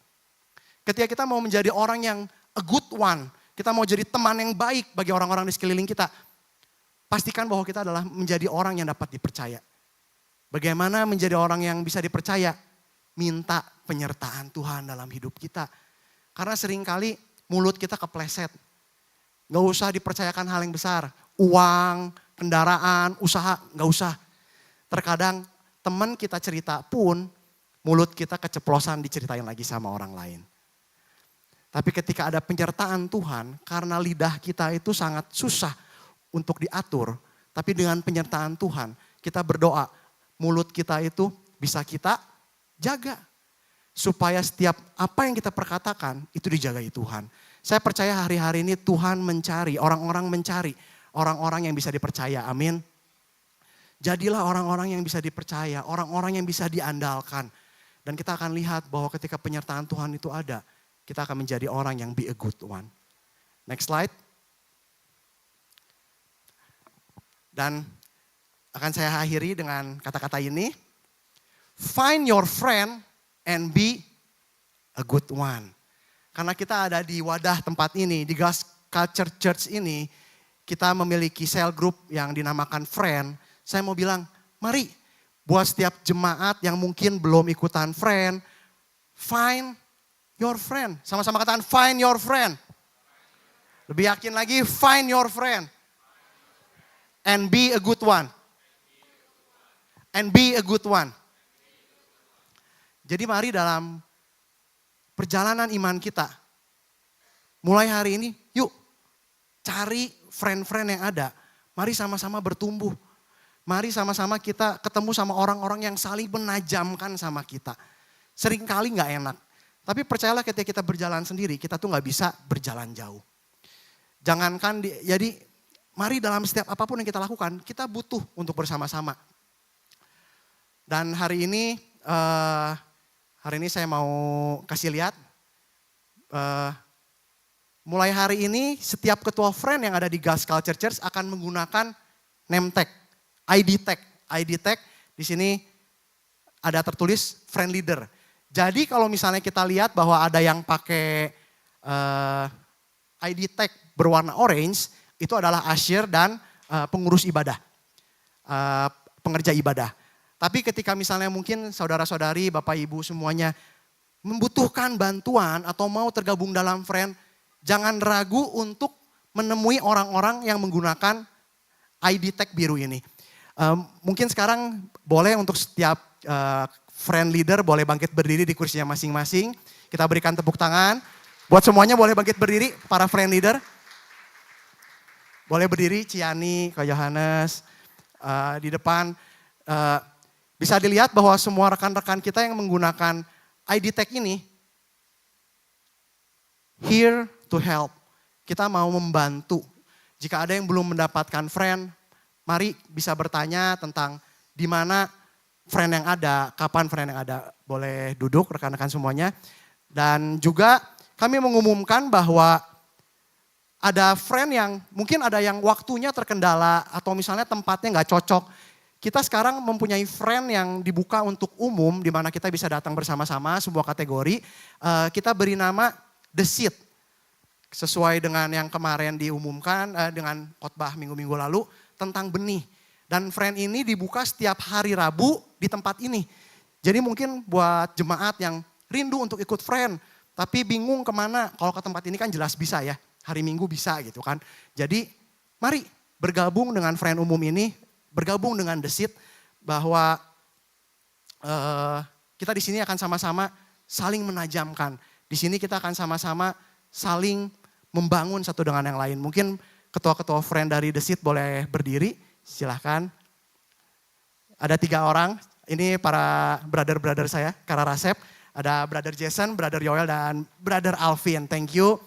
Ketika kita mau menjadi orang yang a good one, kita mau jadi teman yang baik bagi orang-orang di sekeliling kita, pastikan bahwa kita adalah menjadi orang yang dapat dipercaya. Bagaimana menjadi orang yang bisa dipercaya? Minta penyertaan Tuhan dalam hidup kita. Karena seringkali mulut kita kepleset. Gak usah dipercayakan hal yang besar. Uang, kendaraan, usaha, gak usah. Terkadang teman kita cerita pun mulut kita keceplosan diceritain lagi sama orang lain. Tapi ketika ada penyertaan Tuhan, karena lidah kita itu sangat susah untuk diatur. Tapi dengan penyertaan Tuhan, kita berdoa, mulut kita itu bisa kita jaga. Supaya setiap apa yang kita perkatakan, itu dijagai Tuhan. Saya percaya hari-hari ini Tuhan mencari, orang-orang mencari. Orang-orang yang bisa dipercaya, amin. Jadilah orang-orang yang bisa dipercaya, orang-orang yang bisa diandalkan. Dan kita akan lihat bahwa ketika penyertaan Tuhan itu ada, kita akan menjadi orang yang be a good one. Next slide. Dan akan saya akhiri dengan kata-kata ini. Find your friend and be a good one. Karena kita ada di wadah tempat ini, di God's Culture Church ini, kita memiliki cell group yang dinamakan friend. Saya mau bilang, mari buat setiap jemaat yang mungkin belum ikutan friend, find your friend. Sama-sama katakan find your friend. Lebih yakin lagi, find your friend. And be a good one. And be a good one. Jadi mari dalam perjalanan iman kita, mulai hari ini, yuk cari friend-friend yang ada. Mari sama-sama bertumbuh. Mari sama-sama kita ketemu sama orang-orang yang saling menajamkan sama kita. Seringkali gak enak. Tapi percayalah ketika kita berjalan sendiri, kita tuh gak bisa berjalan jauh. Jangankan, jadi mari dalam setiap apapun yang kita lakukan, kita butuh untuk bersama-sama. Dan hari ini saya mau kasih lihat. Mulai hari ini setiap ketua friend yang ada di God's Culture Church akan menggunakan name tag, ID tag. ID tag di sini ada tertulis friend leader. Jadi kalau misalnya kita lihat bahwa ada yang pakai ID tag berwarna orange, itu adalah usher dan pengurus ibadah, pengerja ibadah. Tapi ketika misalnya mungkin saudara-saudari, bapak ibu semuanya membutuhkan bantuan atau mau tergabung dalam friend, jangan ragu untuk menemui orang-orang yang menggunakan ID tag biru ini. Mungkin sekarang boleh untuk setiap friend leader boleh bangkit berdiri di kursinya masing-masing. Kita berikan tepuk tangan. Buat semuanya boleh bangkit berdiri, para friend leader. Boleh berdiri Ciani, Kak Yohanes, di depan. Bisa dilihat bahwa semua rekan-rekan kita yang menggunakan ID tag ini, here to help. Kita mau membantu. Jika ada yang belum mendapatkan friend, mari bisa bertanya tentang di mana friend yang ada, kapan friend yang ada. Boleh duduk rekan-rekan semuanya. Dan juga kami mengumumkan bahwa ada friend yang mungkin ada yang waktunya terkendala atau misalnya tempatnya nggak cocok. Kita sekarang mempunyai friend yang dibuka untuk umum di mana kita bisa datang bersama-sama sebuah kategori. Kita beri nama The Seed. Sesuai dengan yang kemarin diumumkan dengan khotbah minggu-minggu lalu tentang benih. Dan friend ini dibuka setiap hari Rabu di tempat ini. Jadi mungkin buat jemaat yang rindu untuk ikut friend tapi bingung kemana. Kalau ke tempat ini kan jelas bisa ya. Hari Minggu bisa gitu kan. Jadi mari bergabung dengan friend umum ini, bergabung dengan The Seed bahwa kita di sini akan sama-sama saling menajamkan. Di sini kita akan sama-sama saling membangun satu dengan yang lain. Mungkin ketua-ketua friend dari The Seed boleh berdiri, silahkan. Ada 3 orang, ini para brother-brother saya, Kara Rasep. Ada brother Jason, brother Yoel, dan brother Alvin, thank you.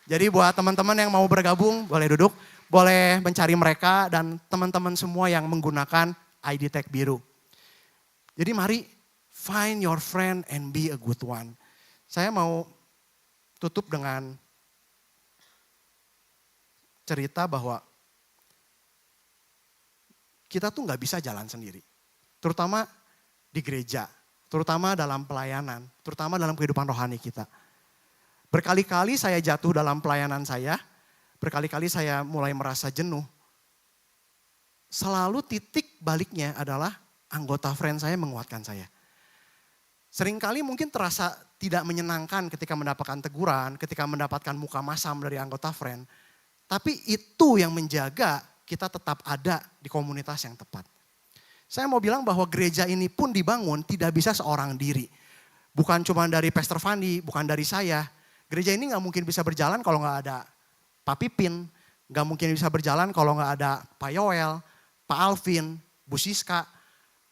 Jadi buat teman-teman yang mau bergabung, boleh duduk, boleh mencari mereka dan teman-teman semua yang menggunakan ID tag biru. Jadi mari find your friend and be a good one. Saya mau tutup dengan cerita bahwa kita tuh nggak bisa jalan sendiri. Terutama di gereja, terutama dalam pelayanan, terutama dalam kehidupan rohani kita. Berkali-kali saya jatuh dalam pelayanan saya, berkali-kali saya mulai merasa jenuh. Selalu titik baliknya adalah anggota friend saya menguatkan saya. Seringkali mungkin terasa tidak menyenangkan ketika mendapatkan teguran, ketika mendapatkan muka masam dari anggota friend. Tapi itu yang menjaga kita tetap ada di komunitas yang tepat. Saya mau bilang bahwa gereja ini pun dibangun tidak bisa seorang diri. Bukan cuma dari Pastor Fandi, bukan dari saya. Gereja ini gak mungkin bisa berjalan kalau gak ada Pak Pipin. Gak mungkin bisa berjalan kalau gak ada Pak Yoel, Pak Alvin, Bu Siska.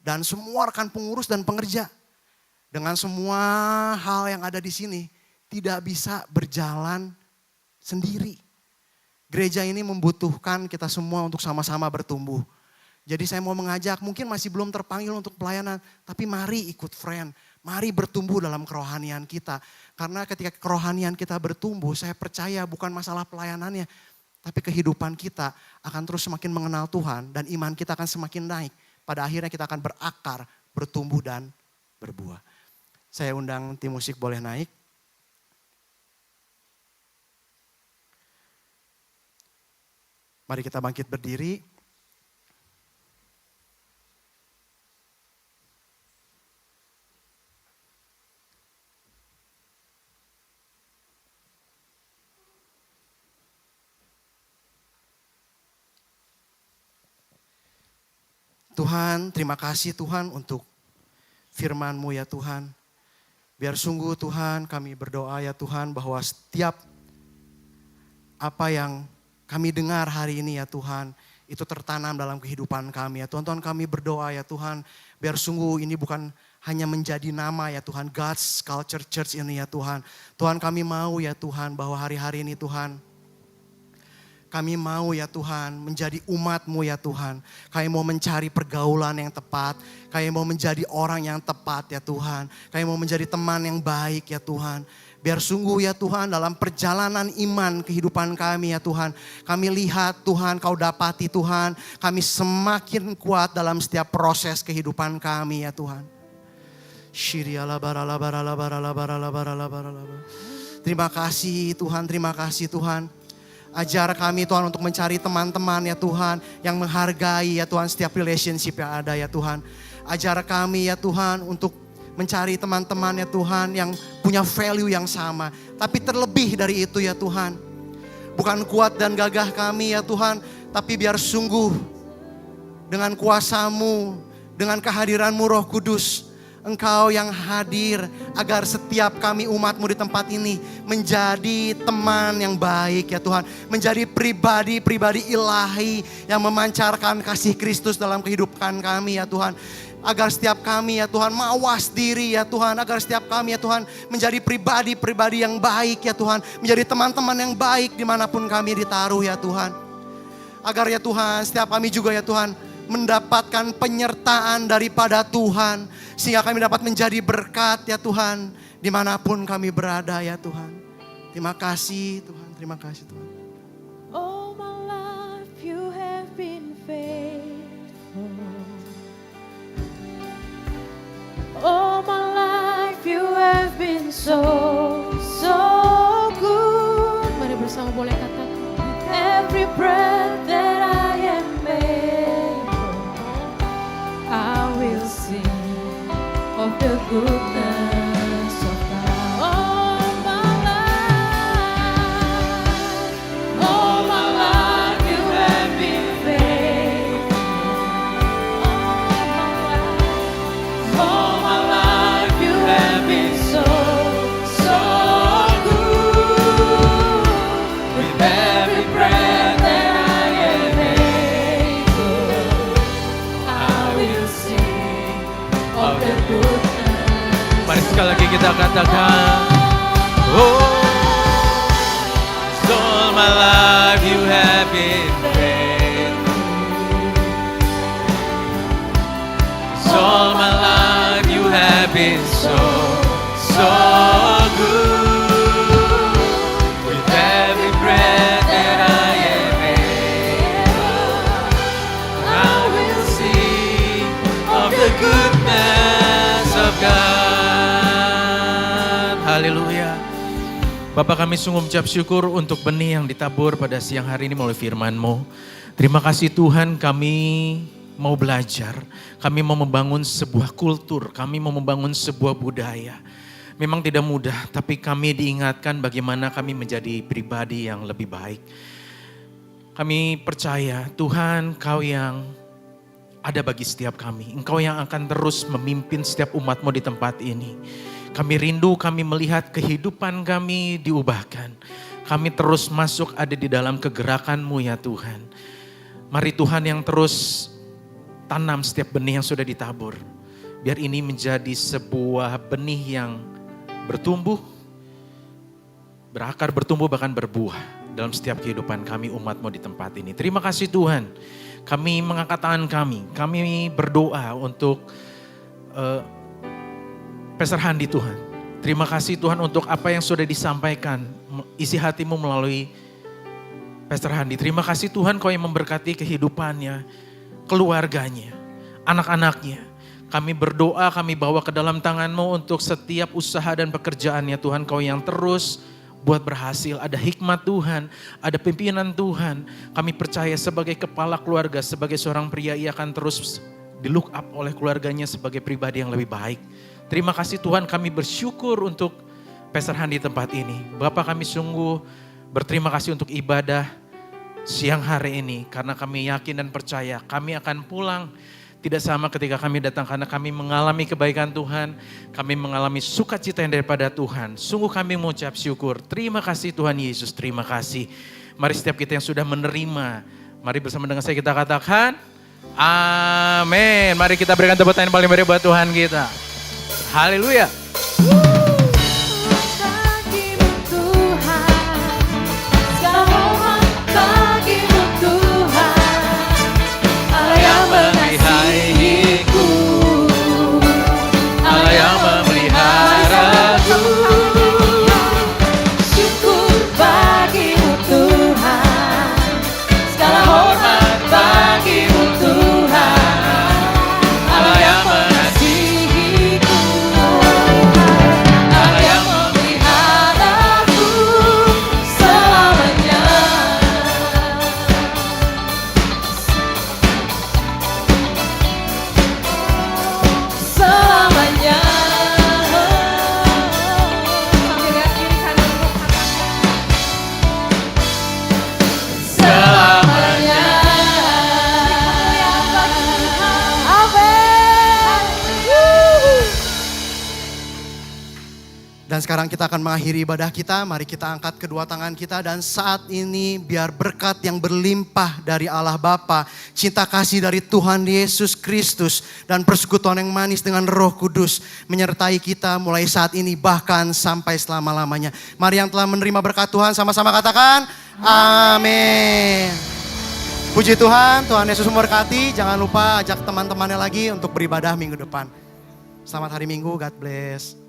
Dan semua rekan pengurus dan pengerja. Dengan semua hal yang ada di sini. Tidak bisa berjalan sendiri. Gereja ini membutuhkan kita semua untuk sama-sama bertumbuh. Jadi saya mau mengajak, mungkin masih belum terpanggil untuk pelayanan, tapi mari ikut friend. Mari bertumbuh dalam kerohanian kita. Karena ketika kerohanian kita bertumbuh, saya percaya bukan masalah pelayanannya, tapi kehidupan kita akan terus semakin mengenal Tuhan dan iman kita akan semakin naik. Pada akhirnya kita akan berakar, bertumbuh dan berbuah. Saya undang tim musik boleh naik. Mari kita bangkit berdiri. Tuhan, terima kasih Tuhan untuk firman-Mu ya Tuhan. Biar sungguh Tuhan kami berdoa ya Tuhan bahwa setiap apa yang kami dengar hari ini ya Tuhan, itu tertanam dalam kehidupan kami ya Tuhan. Tuhan kami berdoa ya Tuhan, biar sungguh ini bukan hanya menjadi nama ya Tuhan, God's Culture Church ini ya Tuhan. Tuhan kami mau ya Tuhan bahwa hari-hari ini Tuhan, kami mau ya Tuhan menjadi umat-Mu ya Tuhan. Kami mau mencari pergaulan yang tepat. Kami mau menjadi orang yang tepat ya Tuhan. Kami mau menjadi teman yang baik ya Tuhan. Biar sungguh ya Tuhan dalam perjalanan iman kehidupan kami ya Tuhan. Kami lihat Tuhan Kau dapati Tuhan. Kami semakin kuat dalam setiap proses kehidupan kami ya Tuhan. Terima kasih Tuhan, terima kasih Tuhan. Ajar kami Tuhan untuk mencari teman-teman ya Tuhan yang menghargai ya Tuhan setiap relationship yang ada ya Tuhan. Ajar kami ya Tuhan untuk mencari teman-teman ya Tuhan yang punya value yang sama. Tapi terlebih dari itu ya Tuhan. Bukan kuat dan gagah kami ya Tuhan, tapi biar sungguh dengan kuasa-Mu, dengan kehadiran-Mu Roh Kudus, Engkau yang hadir agar setiap kami umat-Mu di tempat ini menjadi teman yang baik ya Tuhan. Menjadi pribadi-pribadi ilahi yang memancarkan kasih Kristus dalam kehidupan kami ya Tuhan. Agar setiap kami ya Tuhan mawas diri ya Tuhan. Agar setiap kami ya Tuhan menjadi pribadi-pribadi yang baik ya Tuhan. Menjadi teman-teman yang baik dimanapun kami ditaruh ya Tuhan. Agar ya Tuhan setiap kami juga ya Tuhan mendapatkan penyertaan daripada Tuhan. Sehingga kami dapat menjadi berkat ya Tuhan. Dimanapun kami berada ya Tuhan. Terima kasih Tuhan, terima kasih Tuhan. All my life you have been faithful. All my life you have been so good. Mari bersama boleh katakan. Every breath that I am able, I will sing of the goodness of God. All my life you have been faithful. All my life you have been so good. With every breath that I am able, I will sing of the goodness. Mari sekali lagi kita katakan, oh, all my life you have been faithful. All my life you have been so good. With every breath that I am able, I will sing of the goodness of God. Haleluya. Bapak, kami sungguh mengucap syukur untuk benih yang ditabur pada siang hari ini melalui firman-Mu. Terima kasih Tuhan, kami mau belajar. Kami mau membangun sebuah kultur, kami mau membangun sebuah budaya. Memang tidak mudah, tapi kami diingatkan bagaimana kami menjadi pribadi yang lebih baik. Kami percaya Tuhan, Kau yang ada bagi setiap kami. Engkau yang akan terus memimpin setiap umat-Mu di tempat ini. Kami rindu, kami melihat kehidupan kami diubahkan. Kami terus masuk ada di dalam kegerakan-Mu ya Tuhan. Mari Tuhan yang terus tanam setiap benih yang sudah ditabur. Biar ini menjadi sebuah benih yang bertumbuh, berakar, bertumbuh, bahkan berbuah dalam setiap kehidupan kami umat-Mu di tempat ini. Terima kasih Tuhan. Kami mengangkat tangan kami berdoa untuk Pastor Handi Tuhan. Terima kasih Tuhan untuk apa yang sudah disampaikan, isi hati-Mu melalui Pastor Handi. Terima kasih Tuhan Kau yang memberkati kehidupannya, keluarganya, anak-anaknya. Kami berdoa, kami bawa ke dalam tangan-Mu untuk setiap usaha dan pekerjaannya Tuhan. Kau yang terus buat berhasil. Ada hikmat Tuhan, ada pimpinan Tuhan. Kami percaya sebagai kepala keluarga, sebagai seorang pria, ia akan terus di-look up oleh keluarganya sebagai pribadi yang lebih baik. Terima kasih Tuhan, kami bersyukur untuk Pastor Handi tempat ini. Bapak, kami sungguh berterima kasih untuk ibadah siang hari ini. Karena kami yakin dan percaya kami akan pulang tidak sama ketika kami datang. Karena kami mengalami kebaikan Tuhan. Kami mengalami sukacita yang daripada Tuhan. Sungguh kami mengucap syukur. Terima kasih Tuhan Yesus, terima kasih. Mari setiap kita yang sudah menerima, mari bersama dengan saya kita katakan, amin. Mari kita berikan tepuk tangan paling meriah buat Tuhan kita. Haleluya. Bagimu Tuhan, segala hormat bagimu Tuhan, Allah yang mengasihiku, Allah yang memeliharaku. Syukur bagimu Tuhan, segala hormat bagimu Tuhan, Allah yang mengasihiku. Dan sekarang kita akan mengakhiri ibadah kita. Mari kita angkat kedua tangan kita. Dan saat ini biar berkat yang berlimpah dari Allah Bapa, cinta kasih dari Tuhan Yesus Kristus, dan persekutuan yang manis dengan Roh Kudus menyertai kita mulai saat ini bahkan sampai selama-lamanya. Mari yang telah menerima berkat Tuhan sama-sama katakan amin. Puji Tuhan, Tuhan Yesus memberkati. Jangan lupa ajak teman-temannya lagi untuk beribadah minggu depan. Selamat hari Minggu, God bless.